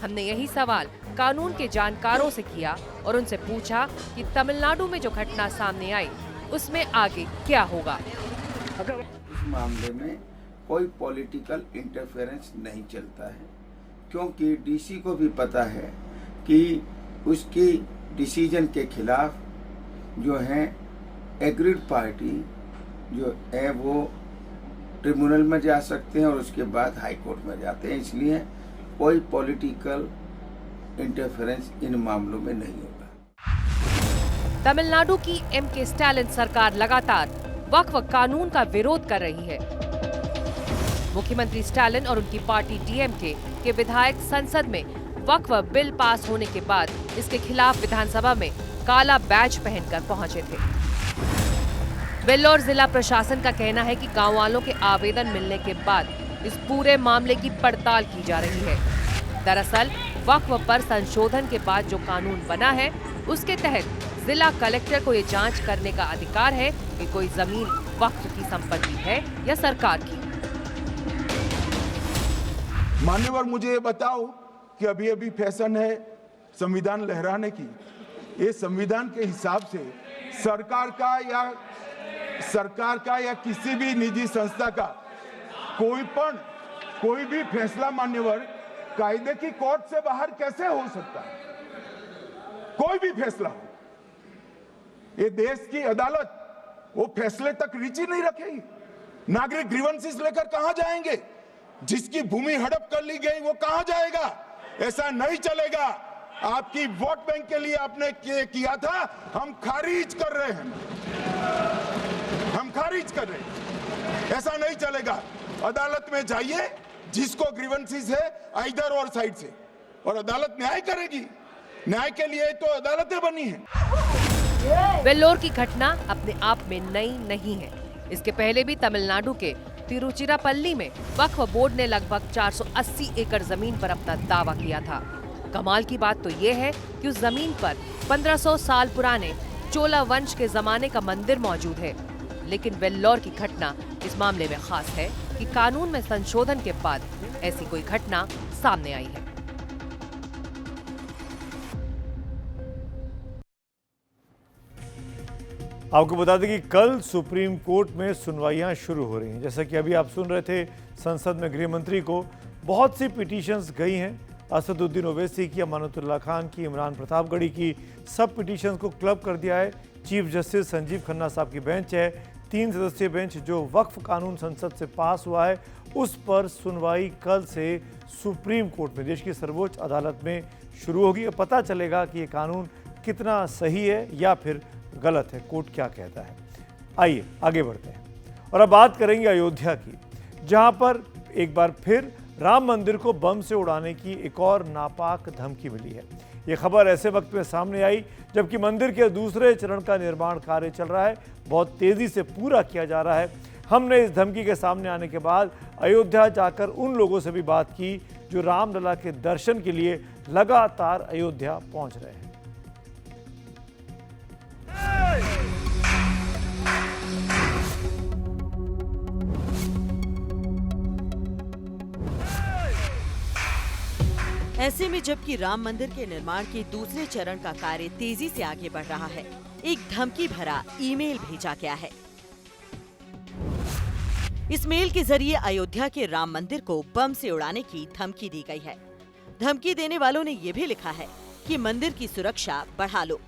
हमने यही सवाल कानून के जानकारों से किया और उनसे पूछा कि तमिलनाडु में जो घटना सामने आई उसमें आगे क्या होगा। इस मामले में कोई पॉलिटिकल इंटरफेरेंस नहीं चलता है, क्योंकि डीसी को भी पता है कि उसकी डिसीजन के खिलाफ जो है एग्रीड पार्टी जो है वो ट्रिब्यूनल में जा सकते हैं और उसके बाद हाई कोर्ट में जाते हैं। इसलिए कोई पॉलिटिकल इंटरफेरेंस इन मामलों में नहीं होगा। तमिलनाडु की एम.के. स्टालिन सरकार लगातार वक्फ कानून का विरोध कर रही है। मुख्यमंत्री स्टालिन और उनकी पार्टी डीएमके के विधायक संसद में वक्फ बिल पास होने के बाद इसके खिलाफ विधानसभा में काला बैज पहनकर पहुंचे थे। वेल्लोर जिला प्रशासन का कहना है कि गांव वालों के आवेदन मिलने के बाद इस पूरे मामले की पड़ताल की जा रही है। दरअसल वक्फ पर संशोधन के बाद जो कानून बना है उसके तहत जिला कलेक्टर को ये जांच करने का अधिकार है कि कोई जमीन वक्फ की संपत्ति है या सरकार की। मान्यवर, मुझे ये बताओ कि अभी अभी फैशन है संविधान लहराने की। ये संविधान के हिसाब से सरकार का या किसी भी निजी संस्था का कोई भी फैसला मान्यवर कायदे की कोर्ट से बाहर कैसे हो सकता है? कोई भी फैसला हो, ये देश की अदालत वो फैसले तक रुचि नहीं रखेगी। नागरिक ग्रीवेंसेस लेकर कहां जाएंगे? जिसकी भूमि हड़प कर ली गई वो कहां जाएगा? ऐसा नहीं चलेगा। आपकी वोट बैंक के लिए आपने किया था, हम खारिज कर रहे हैं, हम खारिज कर रहे हैं। ऐसा नहीं चलेगा। अदालत में जाइए, जिसको ग्रीवेंसेस है इधर और साइड से, और अदालत न्याय करेगी। न्याय के लिए तो अदालतें बनी हैं। वेल्लोर की घटना अपने आप में नई नहीं है। इसके पहले भी तमिलनाडु के तिरुचिरापल्ली में वक्फ बोर्ड ने लगभग 480 एकड़ जमीन पर अपना दावा किया था। कमाल की बात तो ये है कि उस जमीन पर 1500 साल पुराने चोला वंश के जमाने का मंदिर मौजूद है। लेकिन वेल्लोर की घटना इस मामले में खास है कि कानून में संशोधन के बाद ऐसी कोई घटना सामने आई है। आपको बता दें कि कल सुप्रीम कोर्ट में सुनवाइयां शुरू हो रही हैं। जैसा कि अभी आप सुन रहे थे, संसद में गृह मंत्री को बहुत सी पिटीशंस गई हैं। असदुद्दीन ओवैसी की, अमानतुल्लाह खान की, इमरान प्रतापगढ़ी की, सब पिटीशंस को क्लब कर दिया है। चीफ जस्टिस संजीव खन्ना साहब की बेंच है, 3 सदस्यीय बेंच जो वक्फ कानून संसद से पास हुआ है उस पर सुनवाई कल से सुप्रीम कोर्ट में, देश की सर्वोच्च अदालत में शुरू होगी। पता चलेगा कि ये कानून कितना सही है या फिर गलत है, कोर्ट क्या कहता है। आइए आगे बढ़ते हैं और अब बात करेंगे अयोध्या की, जहां पर एक बार फिर राम मंदिर को बम से उड़ाने की एक और नापाक धमकी मिली है। ये खबर ऐसे वक्त में सामने आई जबकि मंदिर के दूसरे चरण का निर्माण कार्य चल रहा है, बहुत तेजी से पूरा किया जा रहा है। हमने इस धमकी के सामने आने के बाद अयोध्या जाकर उन लोगों से भी बात की जो रामलला के दर्शन के लिए लगातार अयोध्या पहुंच रहे हैं। ऐसे में जबकि राम मंदिर के निर्माण के दूसरे चरण का कार्य तेजी से आगे बढ़ रहा है, एक धमकी भरा ईमेल भेजा गया है। इस मेल के जरिए अयोध्या के राम मंदिर को बम से उड़ाने की धमकी दी गई है। धमकी देने वालों ने यह भी लिखा है कि मंदिर की सुरक्षा बढ़ा लो।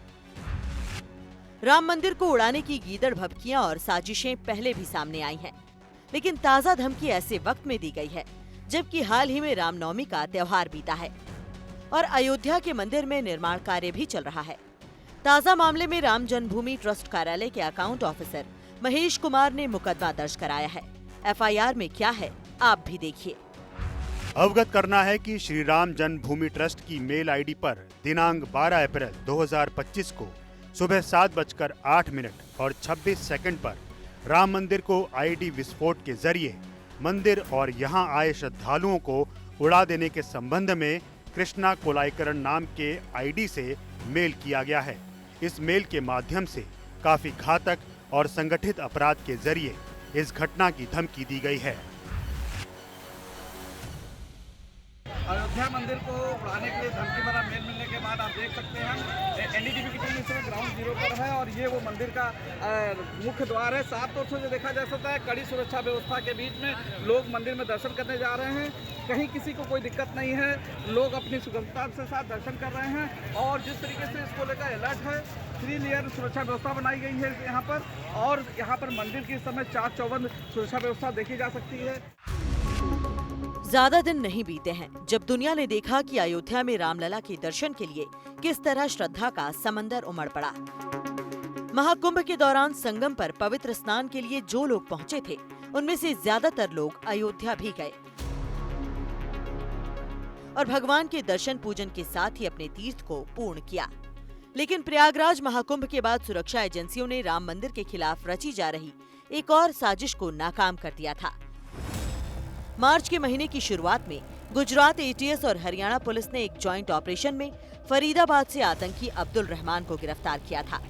राम मंदिर को उड़ाने की गीदड़ भभकियां और साजिशें पहले भी सामने आई हैं, लेकिन ताजा धमकी ऐसे वक्त में दी गई है जबकि हाल ही में रामनवमी का त्योहार बीता है और अयोध्या के मंदिर में निर्माण कार्य भी चल रहा है। ताजा मामले में राम जन्मभूमि ट्रस्ट कार्यालय के अकाउंट ऑफिसर महेश कुमार ने मुकदमा दर्ज कराया है। एफआईआर में क्या है आप भी देखिए। अवगत करना है कि श्री राम जन्मभूमि ट्रस्ट की मेल आईडी पर दिनांक 12 अप्रैल 2025 को सुबह 7:08 और 26 सेकंड पर राम मंदिर को आईडी विस्फोट के जरिए मंदिर और यहां आए श्रद्धालुओं को उड़ा देने के संबंध में कृष्णा कोलाइकरण नाम के आईडी से मेल किया गया है। इस मेल के माध्यम से काफी घातक और संगठित अपराध के जरिए इस घटना की धमकी दी गई है। अयोध्या मंदिर को उड़ाने के लिए धमकी भरा मेल मिलने के बाद आप देख सकते हैं एनडीटीवी की टीम इस समय ग्राउंड जीरो पर है और ये वो मंदिर का मुख्य द्वार है। साफ तौर से देखा जा सकता है कड़ी सुरक्षा व्यवस्था के बीच में लोग मंदिर में दर्शन करने जा रहे हैं। कहीं किसी को कोई दिक्कत नहीं है, लोग अपनी सुगमता के साथ दर्शन कर रहे हैं और जिस तरीके से इसको लेकर अलर्ट है, 3 लेयर सुरक्षा व्यवस्था बनाई गई है यहाँ पर और यहाँ पर मंदिर की इस समय 4 चौबंद सुरक्षा व्यवस्था देखी जा सकती है। ज्यादा दिन नहीं बीते हैं जब दुनिया ने देखा कि अयोध्या में रामलला के दर्शन के लिए किस तरह श्रद्धा का समंदर उमड़ पड़ा। महाकुंभ के दौरान संगम पर पवित्र स्नान के लिए जो लोग पहुंचे थे उनमें से ज्यादातर लोग अयोध्या भी गए और भगवान के दर्शन पूजन के साथ ही अपने तीर्थ को पूर्ण किया। लेकिन प्रयागराज महाकुंभ के बाद सुरक्षा एजेंसियों ने राम मंदिर के खिलाफ रची जा रही एक और साजिश को नाकाम कर दिया था। मार्च के महीने की शुरुआत में गुजरात एटीएस और हरियाणा पुलिस ने एक जॉइंट ऑपरेशन में फरीदाबाद से आतंकी अब्दुल रहमान को गिरफ्तार किया था।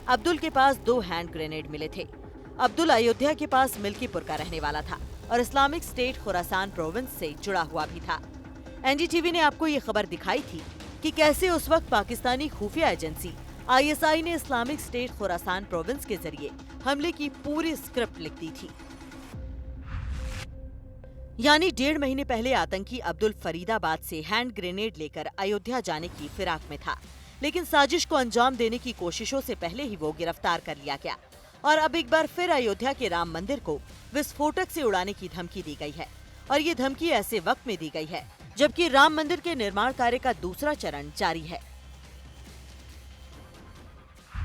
अब्दुल के पास 2 हैंड ग्रेनेड मिले थे। अब्दुल अयोध्या के पास मिल्कीपुर का रहने वाला था और इस्लामिक स्टेट खुरासान प्रोविंस से जुड़ा हुआ भी था। एनडीटीवी ने आपको ये खबर दिखाई थी कि कैसे उस वक्त पाकिस्तानी खुफिया एजेंसी आईएसआई ने इस्लामिक स्टेट खुरासान प्रोविंस के जरिए हमले की पूरी स्क्रिप्ट लिख दी थी। यानी 1.5 महीने पहले आतंकी अब्दुल फरीदाबाद से हैंड ग्रेनेड लेकर अयोध्या जाने की फिराक में था, लेकिन साजिश को अंजाम देने की कोशिशों से पहले ही वो गिरफ्तार कर लिया गया और अब एक बार फिर अयोध्या के राम मंदिर को विस्फोटक से उड़ाने की धमकी दी गई है। और ये धमकी ऐसे वक्त में दी गई है जबकि राम मंदिर के निर्माण कार्य का दूसरा चरण जारी है।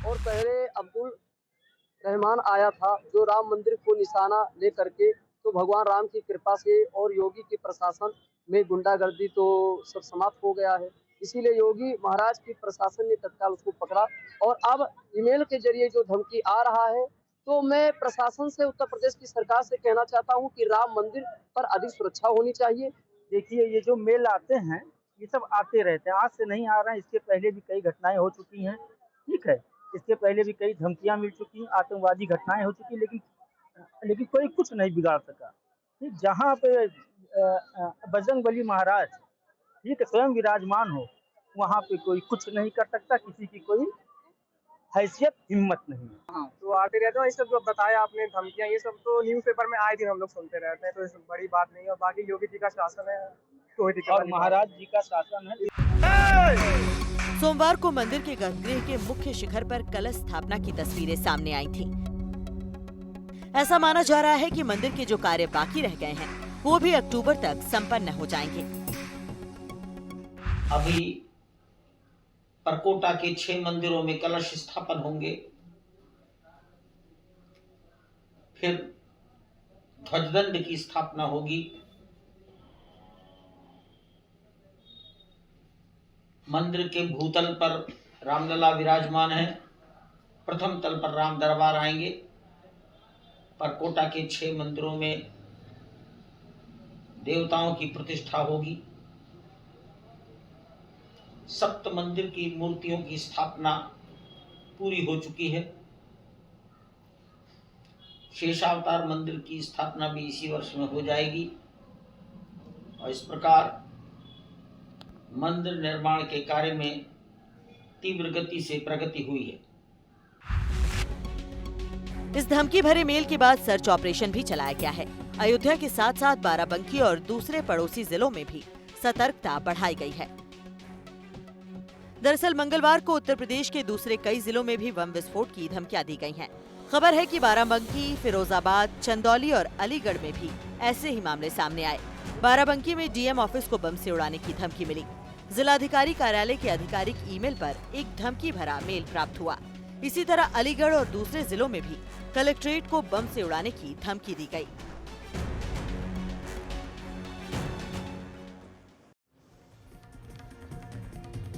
और पहले अब्दुल रहमान आया था जो राम मंदिर को निशाना ले करके, तो भगवान राम की कृपा से और योगी के प्रशासन में गुंडागर्दी तो सब समाप्त हो गया है। इसीलिए योगी महाराज की प्रशासन ने तत्काल उसको पकड़ा और अब ईमेल के जरिए जो धमकी आ रहा है, तो मैं प्रशासन से, उत्तर प्रदेश की सरकार से कहना चाहता हूं कि राम मंदिर पर अधिक सुरक्षा होनी चाहिए। देखिए, ये जो मेल आते हैं ये सब आते रहते हैं, आज से नहीं आ रहे हैं। इसके पहले भी कई घटनाएं हो चुकी हैं, ठीक है। इसके पहले भी कई धमकियां मिल चुकी हैं, आतंकवादी घटनाएं हो चुकी, लेकिन कोई कुछ नहीं बिगाड़ सका। जहाँ पे बजरंगबली महाराज ठीक है स्वयं विराजमान हो, वहाँ पे कोई कुछ नहीं कर सकता, किसी की कोई हैसियत हिम्मत नहीं। हाँ, तो आते रहते हैं। ये सब जो बताया आपने धमकियाँ, ये सब तो न्यूज़पेपर में आए दिन हम लोग सुनते रहते हैं, तो ये सब बड़ी बात नहीं है। और बाकी योगी जी का शासन है, को और महाराज जी का शासन है। सोमवार को मंदिर के गर्भगृह के मुख्य शिखर पर कलश स्थापना की तस्वीरें सामने आई थीं। ऐसा माना जा रहा है कि मंदिर के जो कार्य बाकी रह गए हैं वो भी अक्टूबर तक संपन्न हो जाएंगे। अभी परकोटा के 6 मंदिरों में कलश स्थापन होंगे, फिर ध्वजदंड की स्थापना होगी। मंदिर के भूतल पर रामलला विराजमान है। प्रथम तल पर राम दरबार आएंगे। परकोटा के 6 मंदिरों में देवताओं की प्रतिष्ठा होगी। सप्त मंदिर की मूर्तियों की स्थापना पूरी हो चुकी है। शेषावतार मंदिर की स्थापना भी इसी वर्ष में हो जाएगी और इस प्रकार मंदिर निर्माण के कार्य में तीव्र गति से प्रगति हुई है। इस धमकी भरे मेल के बाद सर्च ऑपरेशन भी चलाया गया है। अयोध्या के साथ साथ बाराबंकी और दूसरे पड़ोसी जिलों में भी सतर्कता बढ़ाई गई है। दरअसल मंगलवार को उत्तर प्रदेश के दूसरे कई जिलों में भी बम विस्फोट की धमकियां दी गई हैं। खबर है कि बाराबंकी, फिरोजाबाद, चंदौली और अलीगढ़ में भी ऐसे ही मामले सामने आए। बाराबंकी में डीएम ऑफिस को बम से उड़ाने की धमकी मिली। जिलाधिकारी कार्यालय के आधिकारिक ईमेल पर एक धमकी भरा मेल प्राप्त हुआ। इसी तरह अलीगढ़ और दूसरे जिलों में भी कलेक्ट्रेट को बम से उड़ाने की धमकी दी गई।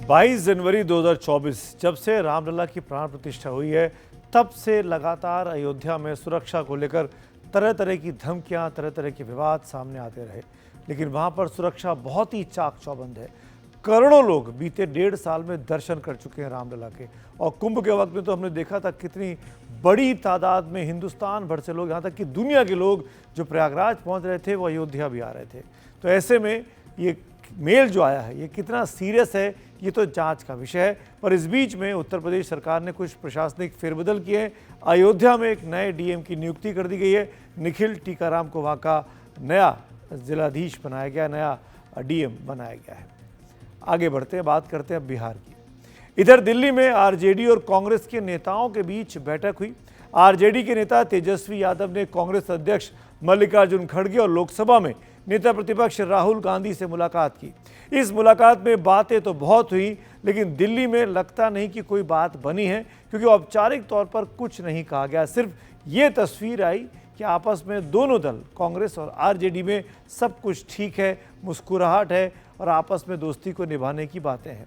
बाईस जनवरी 2024 जब से रामलला की प्राण प्रतिष्ठा हुई है, तब से लगातार अयोध्या में सुरक्षा को लेकर तरह तरह की धमकियां, तरह तरह के विवाद सामने आते रहे, लेकिन वहां पर सुरक्षा बहुत ही चाक चौबंद है। करोड़ों लोग बीते 1.5 साल में दर्शन कर चुके हैं रामलला के, और कुंभ के वक्त में तो हमने देखा था कितनी बड़ी तादाद में हिंदुस्तान भर से लोग, यहाँ तक कि दुनिया के लोग जो प्रयागराज पहुँच रहे थे वो अयोध्या भी आ रहे थे। तो ऐसे में ये मेल जो आया है ये कितना सीरियस है ये तो जांच का विषय है। पर इस बीच में उत्तर प्रदेश सरकार ने कुछ प्रशासनिक फेरबदल किए हैं। अयोध्या में एक नए डीएम की नियुक्ति कर दी गई है। निखिल टीकाराम को वहाँ का नया जिलाधीश बनाया गया, नया डीएम बनाया गया है। आगे बढ़ते हैं, बात करते हैं बिहार की। इधर दिल्ली में आरजेडी और कांग्रेस के नेताओं के बीच बैठक हुई। आरजेडी के नेता तेजस्वी यादव ने कांग्रेस अध्यक्ष मल्लिकार्जुन खड़गे और लोकसभा में नेता प्रतिपक्ष राहुल गांधी से मुलाकात की। इस मुलाकात में बातें तो बहुत हुई, लेकिन दिल्ली में लगता नहीं कि कोई बात बनी है, क्योंकि औपचारिक तौर पर कुछ नहीं कहा गया। सिर्फ ये तस्वीर आई कि आपस में दोनों दल, कांग्रेस और आरजेडी में सब कुछ ठीक है, मुस्कुराहट है और आपस में दोस्ती को निभाने की बातें हैं।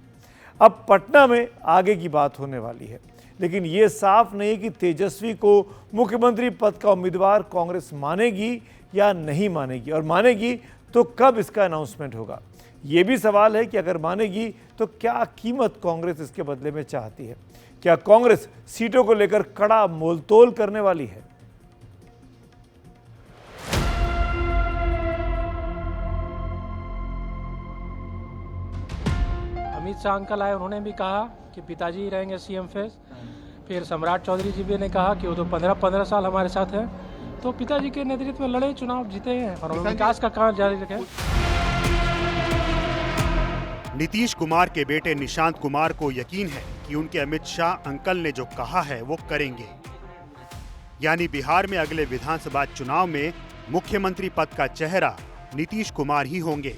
अब पटना में आगे की बात होने वाली है, लेकिन ये साफ नहीं है कि तेजस्वी को मुख्यमंत्री पद का उम्मीदवार कांग्रेस मानेगी या नहीं मानेगी, और मानेगी तो कब इसका अनाउंसमेंट होगा। ये भी सवाल है कि अगर मानेगी तो क्या कीमत कांग्रेस इसके बदले में चाहती है। क्या कांग्रेस सीटों को लेकर कड़ा मोलतोल करने वाली है? अमित शाह अंकल आए, उन्होंने भी कहा कि पिताजी रहेंगे सीएम फेस। फिर सम्राट चौधरी जी भी ने कहा कि वो तो 15 साल हमारे साथ हैं, तो पिताजी के नेतृत्व में लड़े, चुनाव जीते हैं और विकास का काम जारी रखें। नीतीश कुमार के बेटे निशांत कुमार को यकीन है कि उनके अमित शाह अंकल ने जो कहा है वो करेंगे, यानी बिहार में अगले विधानसभा चुनाव में मुख्यमंत्री पद का चेहरा नीतीश कुमार ही होंगे।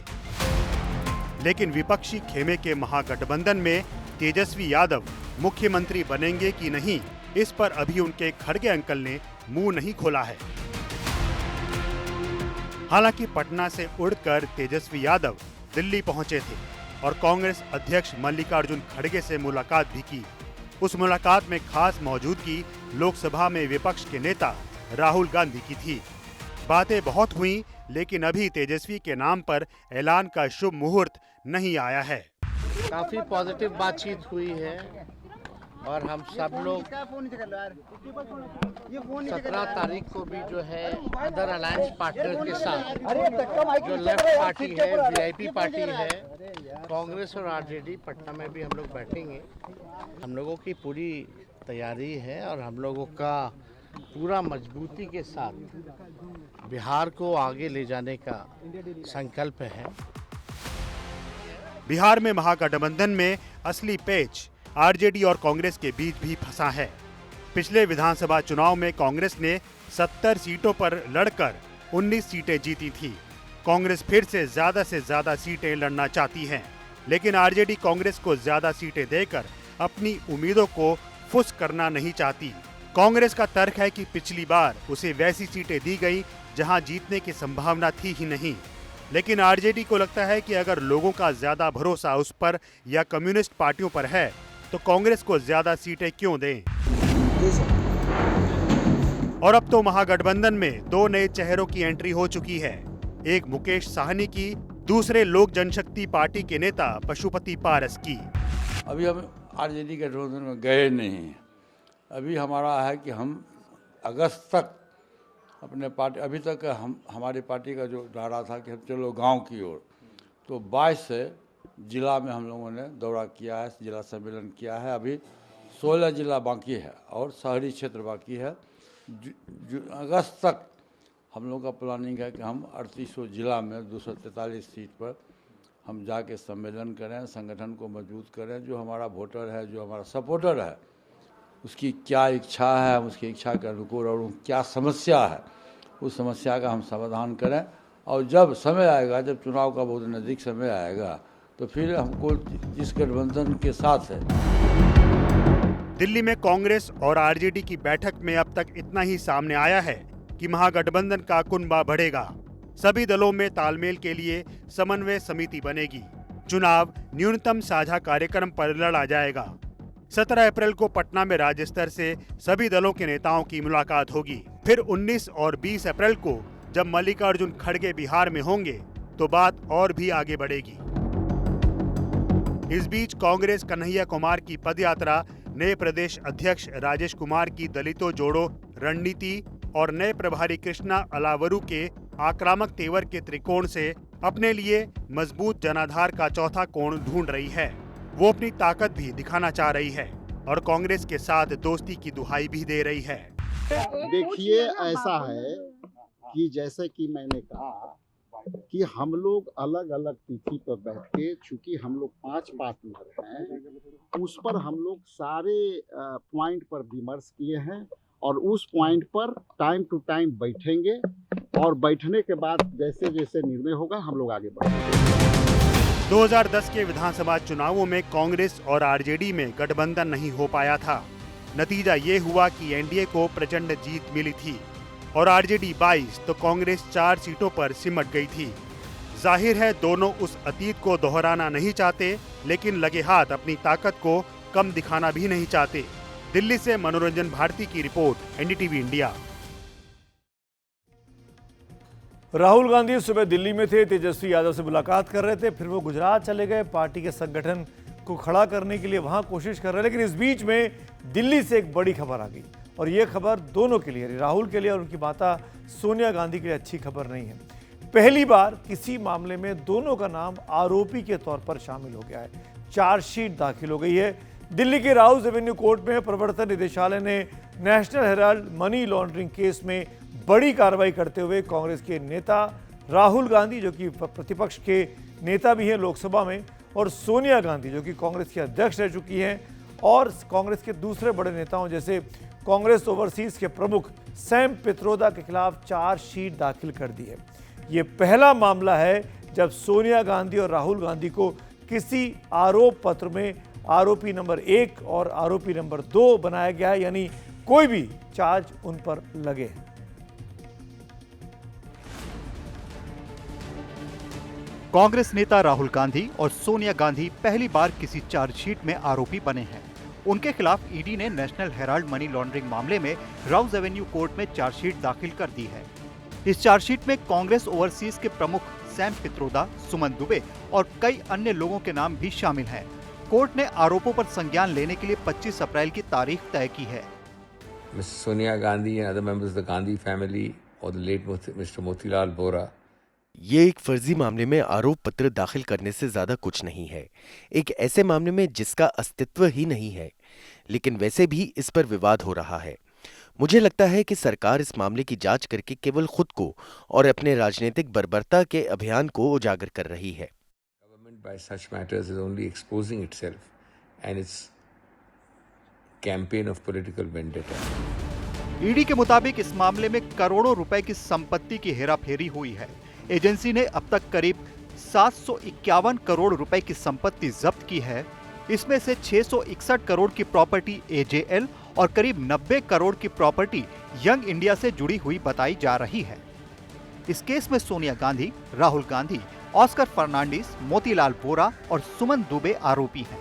लेकिन विपक्षी खेमे के महागठबंधन में तेजस्वी यादव मुख्यमंत्री बनेंगे कि नहीं, इस पर अभी उनके खड़गे अंकल ने मुंह नहीं खोला है। हालांकि पटना से उड़कर तेजस्वी यादव दिल्ली पहुंचे थे और कांग्रेस अध्यक्ष मल्लिकार्जुन खड़गे से मुलाकात भी की। उस मुलाकात में खास मौजूदगी लोकसभा में विपक्ष के नेता राहुल गांधी की थी। बातें बहुत हुई, लेकिन अभी तेजस्वी के नाम पर ऐलान का शुभ मुहूर्त नहीं आया है। काफी पॉजिटिव बातचीत हुई है और हम सब लोग 17 तारीख को भी जो है अदर अलायंस पार्टनर के साथ जो लेफ्ट पार्टी है, वीआईपी पार्टी है, कांग्रेस और आरजेडी, पटना में भी हम लोग बैठेंगे। हम लोगों की पूरी तैयारी है और हम लोगों का पूरा मजबूती के साथ बिहार को आगे ले जाने का संकल्प है। बिहार में महागठबंधन में असली पेच आरजेडी और कांग्रेस के बीच भी फंसा है। पिछले विधानसभा चुनाव में कांग्रेस ने 70 सीटों पर लड़कर 19 सीटें जीती थी। कांग्रेस फिर से ज्यादा सीटें लड़ना चाहती है, लेकिन आरजेडी कांग्रेस को ज्यादा सीटें देकर अपनी उम्मीदों को फुस करना नहीं चाहती। कांग्रेस का तर्क है कि पिछली बार उसे वैसी सीटें दी गई जहां जीतने की संभावना थी ही नहीं, लेकिन आरजेडी को लगता है कि अगर लोगों का ज्यादा भरोसा उस पर या कम्युनिस्ट पार्टियों पर है तो कांग्रेस को ज्यादा सीटें क्यों दें। और अब तो महागठबंधन में 2 नए चेहरों की एंट्री हो चुकी है, एक मुकेश साहनी की, दूसरे लोक जनशक्ति पार्टी के नेता पशुपति पारस की। अभी हम आरजेडी गठबंधन में गए नहीं, अभी हमारा है कि हम अगस्त तक अपने पार्टी, अभी तक हमारी पार्टी का जो नारा था कि हम चलो गांव की ओर, तो 22 से जिला में हम लोगों ने दौरा किया है, जिला सम्मेलन किया है। अभी 16 जिला बाकी है और शहरी क्षेत्र बाकी है। अगस्त तक हम लोग का प्लानिंग है कि हम 3800 जिला में 243 सीट पर हम जाके सम्मेलन करें, संगठन को मजबूत करें। जो हमारा वोटर है, जो हमारा सपोर्टर है, उसकी क्या इच्छा है, उसकी इच्छा के अनुकूल और क्या समस्या है, उस समस्या का हम समाधान करें। और जब समय आएगा, जब चुनाव का बहुत नज़दीक समय आएगा, तो फिर हमको जिस गठबंधन के साथ है। दिल्ली में कांग्रेस और आरजेडी की बैठक में अब तक इतना ही सामने आया है कि महागठबंधन का कुनबा बढ़ेगा। सभी दलों में तालमेल के लिए समन्वय समिति बनेगी। चुनाव न्यूनतम साझा कार्यक्रम पर लड़ा जाएगा। 17 अप्रैल को पटना में राज्य स्तर से सभी दलों के नेताओं की मुलाकात होगी। फिर 19 और 20 अप्रैल को जब मल्लिकार्जुन खड़गे बिहार में होंगे तो बात और भी आगे बढ़ेगी। इस बीच कांग्रेस कन्हैया कुमार की पदयात्रा, नए प्रदेश अध्यक्ष राजेश कुमार की दलितों जोड़ो रणनीति और नए प्रभारी कृष्णा अलावरू के आक्रामक तेवर के त्रिकोण से अपने लिए मजबूत जनाधार का चौथा कोण ढूंढ रही है। वो अपनी ताकत भी दिखाना चाह रही है और कांग्रेस के साथ दोस्ती की दुहाई भी दे रही है। देखिए, ऐसा है कि जैसे कि मैंने कहा कि हम लोग अलग अलग तिथि पर बैठ के, चूंकि हम लोग 5 पार्टनर हैं, उस पर हम लोग सारे पॉइंट पर विमर्श किए हैं और उस पॉइंट पर टाइम टू टाइम बैठेंगे और बैठने के बाद जैसे जैसे निर्णय होगा हम लोग आगे बढ़ेंगे। 2010 के विधानसभा चुनावों में कांग्रेस और आरजेडी में गठबंधन नहीं हो पाया था। नतीजा ये हुआ कि एनडीए को प्रचंड जीत मिली थी और आरजेडी 22 तो कांग्रेस 4 सीटों पर सिमट गई थी। जाहिर है दोनों उस अतीत को दोहराना नहीं चाहते, लेकिन लगे हाथ अपनी ताकत को कम दिखाना भी नहीं चाहते। दिल्ली से मनोरंजन भारती की report, NDTV India. Rahul Gandhi सुबह दिल्ली में थे, तेजस्वी यादव से मुलाकात कर रहे थे, फिर वो गुजरात चले गए पार्टी के संगठन को खड़ा करने के लिए, वहां कोशिश कर रहे हैं। लेकिन इस बीच में दिल्ली से एक बड़ी खबर आ गई और ये खबर दोनों के लिए, राहुल के लिए और उनकी माता सोनिया गांधी के लिए अच्छी खबर नहीं है। पहली बार किसी मामले में दोनों का नाम आरोपी के तौर पर शामिल हो गया है। चार्जशीट दाखिल हो गई है। दिल्ली के राउज एवेन्यू कोर्ट में प्रवर्तन निदेशालय ने national Herald money laundering case में बड़ी कार्रवाई करते हुए कांग्रेस के नेता राहुल गांधी, जो कि प्रतिपक्ष के नेता भी हैं लोकसभा में, और सोनिया गांधी, जो कि कांग्रेस की अध्यक्ष रह चुकी हैं, और कांग्रेस के दूसरे बड़े नेताओं जैसे कांग्रेस ओवरसीज के प्रमुख सैम पित्रोदा के खिलाफ चार्जशीट दाखिल कर दी है। ये पहला मामला है जब सोनिया गांधी और राहुल गांधी को किसी आरोप पत्र में आरोपी नंबर 1 और आरोपी नंबर 2 बनाया गया है, यानी कोई भी चार्ज उन पर लगे हैं। कांग्रेस नेता राहुल गांधी और सोनिया गांधी पहली बार किसी चार्जशीट में आरोपी बने हैं। उनके खिलाफ ईडी ने नेशनल हेराल्ड मनी लॉन्ड्रिंग मामले में राउज एवेन्यू कोर्ट में चार्जशीट दाखिल कर दी है। इस चार्जशीट में कांग्रेस ओवरसीज के प्रमुख सैम पित्रोदा, सुमन दुबे और कई अन्य लोगों के नाम भी शामिल हैं। कोर्ट ने आरोपों पर संज्ञान लेने के लिए 25 अप्रैल की तारीख तय की है। Ms. Sonia Gandhi and other members of the Gandhi family or the late Mr. Motilal Vora. ये एक फर्जी मामले में आरोप पत्र दाखिल करने से ज्यादा कुछ नहीं है, एक ऐसे मामले में जिसका अस्तित्व ही नहीं है, लेकिन वैसे भी इस पर विवाद हो रहा है। मुझे लगता है कि सरकार इस मामले की जांच करके केवल खुद को और अपने राजनीतिक बर्बरता के अभियान को उजागर कर रही है। by such matters is only exposing itself and its campaign of political vendetta. ED के मुताबिक इस मामले में करोड़ों रुपए की संपत्ति की हेराफेरी हुई है। एजेंसी ने अब तक करीब 751 करोड़ रुपए की संपत्ति जब्त की है। इसमें से 661 करोड़ की प्रॉपर्टी एजेएल और करीब 90 करोड़ की प्रॉपर्टी यंग इंडिया से जुड़ी हुई बताई जा रही है। इस केस में सोनिया गांधी, राहुल गांधी, ऑस्कर फर्नांडिस, मोतीलाल वोरा और सुमन दुबे आरोपी हैं।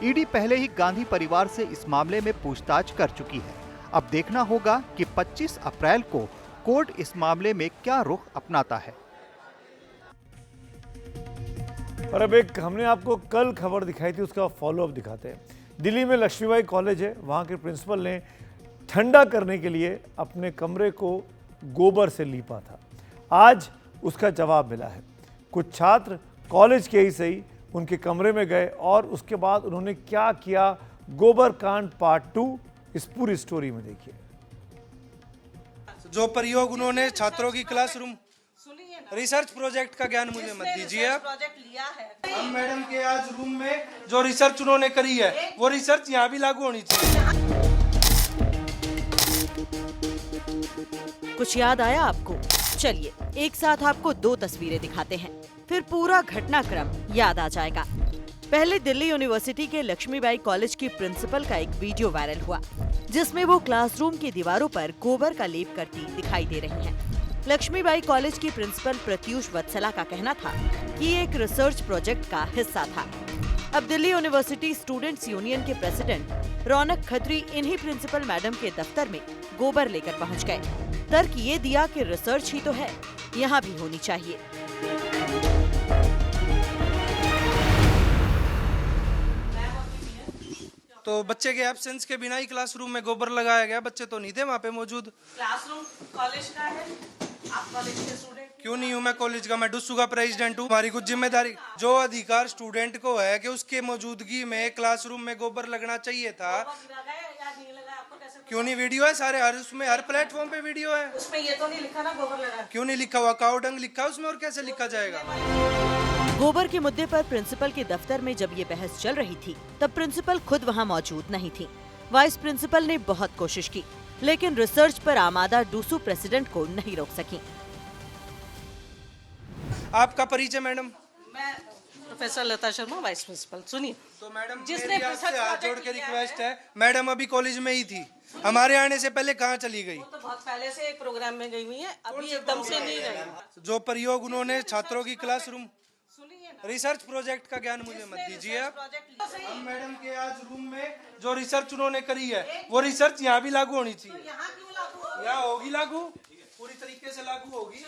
ईडी पहले ही गांधी परिवार से इस मामले में पूछताछ कर चुकी है। अब देखना होगा कि 25 अप्रैल को कोर्ट इस मामले में क्या रुख अपनाता है। और अब एक हमने आपको कल खबर दिखाई थी, उसका फॉलोअप दिखाते हैं। दिल्ली में लक्ष्मीबाई कॉलेज है, वहाँ के प्रिंसिपल ने ठंडा करने के लिए अपने कमरे को गोबर से लीपा था। आज उसका जवाब मिला है। कुछ छात्र कॉलेज के ही सही उनके कमरे में गए और उसके बाद उन्होंने क्या किया, गोबर कांड पार्ट 2 इस पूरी स्टोरी में देखिए। जो प्रयोग उन्होंने छात्रों की क्लासरूम रिसर्च प्रोजेक्ट का ज्ञान मुझे मत दीजिए आप। हम मैडम के आज रूम में जो रिसर्च उन्होंने करी है वो रिसर्च यहाँ भी लागू होनी चाहिए। कुछ याद आया आपको? चलिए एक साथ आपको 2 तस्वीरें दिखाते हैं, फिर पूरा घटनाक्रम याद आ जाएगा। पहले दिल्ली यूनिवर्सिटी के लक्ष्मीबाई कॉलेज की प्रिंसिपल का एक वीडियो वायरल हुआ, जिसमें वो क्लासरूम की दीवारों पर गोबर का लेप करती दिखाई दे रही हैं। लक्ष्मीबाई कॉलेज की प्रिंसिपल प्रत्यूष वत्सला का कहना था कि ये एक रिसर्च प्रोजेक्ट का हिस्सा था। अब दिल्ली यूनिवर्सिटी स्टूडेंट्स यूनियन के प्रेसिडेंट रौनक खत्री इन्हीं प्रिंसिपल मैडम के दफ्तर में गोबर लेकर पहुंच गए। तर्क ये दिया कि रिसर्च ही तो है, यहाँ भी होनी चाहिए। तो बच्चे के एब्सेंस के बिना ही क्लासरूम में गोबर लगाया गया। बच्चे तो नहीं थे वहाँ पे मौजूद। क्लासरूम कॉलेज का है, आप कॉलेज के स्टूडेंट क्यों नहीं हूँ मैं कॉलेज का? मैं डुस्सू का प्रेसिडेंट हूँ। हमारी कुछ जिम्मेदारी, जो अधिकार स्टूडेंट को है कि उसके मौजूदगी में क्लासरूम में गोबर लगना चाहिए था। क्यों नहीं? वीडियो है सारे, हर उसमें हर प्लेटफॉर्म पे वीडियो है। उसमें ये तो नहीं लिखा ना गोबर लगा। क्यों नहीं लिखा हुआ? काउडंग लिखा उसमें, और कैसे लिखा जाएगा? गोबर के मुद्दे पर प्रिंसिपल के दफ्तर में जब ये बहस चल रही थी, तब प्रिंसिपल खुद वहाँ मौजूद नहीं थी। वाइस प्रिंसिपल ने बहुत कोशिश की, लेकिन रिसर्च पर आमादा डूसू प्रेसिडेंट को नहीं रोक सकी। आपका परिचय मैडम? मैं प्रोफेसर लता शर्मा, वाइस प्रिंसिपल। सुनिए तो मैडम, जिसने आपसे हाथ जोड़ के रिक्वेस्ट है, मैडम अभी कॉलेज में ही थी, हमारे आने से पहले कहाँ चली गई? वो तो बहुत पहले से एक प्रोग्राम में गई हुई है, अभी एकदम से नहीं गई। जो प्रयोग उन्होंने छात्रों की क्लासरूम रिसर्च प्रोजेक्ट का ज्ञान मुझे मत दीजिए आप। हम मैडम के आज रूम में जो रिसर्च उन्होंने करी है वो रिसर्च यहाँ भी लागू होनी चाहिए। यहाँ होगी लागू, पूरी तरीके से लागू होगी।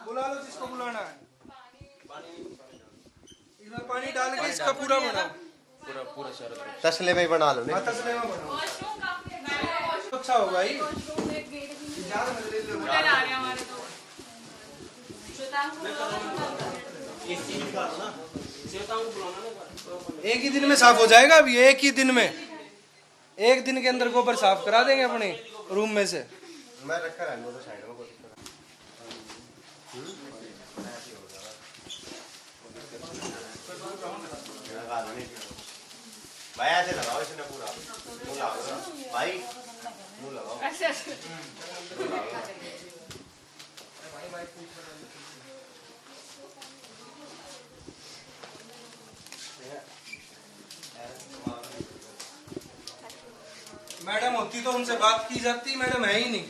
बुला लो जिसको बुलाना है। इधर पानी डाल के इसका पूरा बनाओ, पूरा तसले में बना लो। तसले में बनाओ, अच्छा होगा ही। एक ही दिन में साफ हो जाएगा। अभी एक ही दिन में, एक दिन के अंदर गोबर साफ करा देंगे अपने रूम में से। मैं रखा रहने दो साइड में। भाई ऐसे लगाओ, इसने पूरा मुंह लगाओ भाई, मुंह लगाओ ऐसे ऐसे। मैडम होती तो उनसे बात की जाती, मैडम है ही नहीं।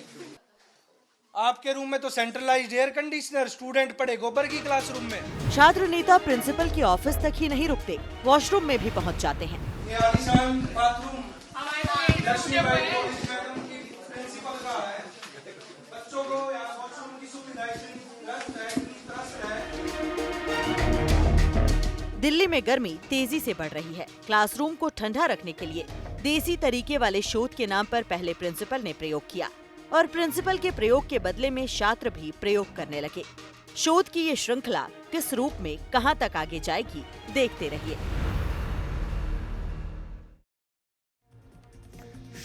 आपके रूम में तो सेंट्रलाइज्ड एयर कंडीशनर, स्टूडेंट पढ़े गोबर की क्लासरूम में। छात्र नेता प्रिंसिपल के ऑफिस तक ही नहीं रुकते, वॉशरूम में भी पहुंच जाते हैं। ये आलीशान बाथरूम लक्ष्मीबाई कॉलेज मैडम की प्रिंसिपल का है। बच्चों को यहाँ वॉशरूम की सुविधा है। दिल्ली में गर्मी तेजी से बढ़ रही है। क्लासरूम को ठंडा रखने के लिए देसी तरीके वाले शोध के नाम पर पहले प्रिंसिपल ने प्रयोग किया और प्रिंसिपल के प्रयोग के बदले में छात्र भी प्रयोग करने लगे। शोध की ये श्रृंखला किस रूप में कहां तक आगे जाएगी, देखते रहिए।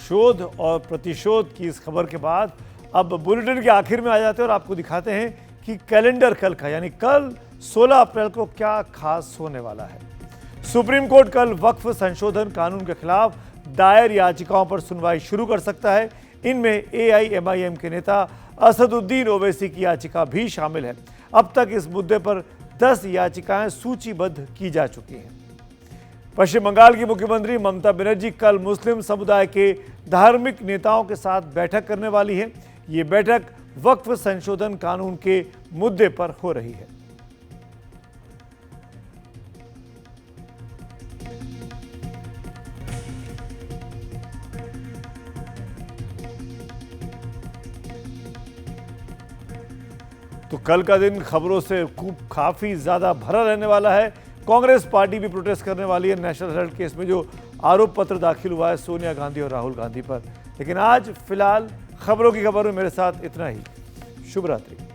शोध और प्रतिशोध की इस खबर के बाद अब बुलेटिन के आखिर में आ जाते हैं और आपको दिखाते हैं कि कैलेंडर कल का, यानी कल 16 अप्रैल को क्या खास होने वाला है। सुप्रीम कोर्ट कल वक्फ संशोधन कानून के खिलाफ दायर याचिकाओं पर सुनवाई शुरू कर सकता है। इनमें AIMIM के नेता असदुद्दीन ओवैसी की याचिका भी शामिल है। अब तक इस मुद्दे पर 10 याचिकाएं सूचीबद्ध की जा चुकी हैं। पश्चिम बंगाल की मुख्यमंत्री ममता बनर्जी कल मुस्लिम समुदाय के धार्मिक नेताओं के साथ बैठक करने वाली है। ये बैठक वक्फ संशोधन कानून के मुद्दे पर हो रही है। तो कल का दिन खबरों से काफी ज्यादा भरा रहने वाला है। कांग्रेस पार्टी भी प्रोटेस्ट करने वाली है नेशनल हेराल्ड केस में जो आरोप पत्र दाखिल हुआ है सोनिया गांधी और राहुल गांधी पर। लेकिन आज फिलहाल खबरों की खबर में मेरे साथ इतना ही। शुभ रात्रि।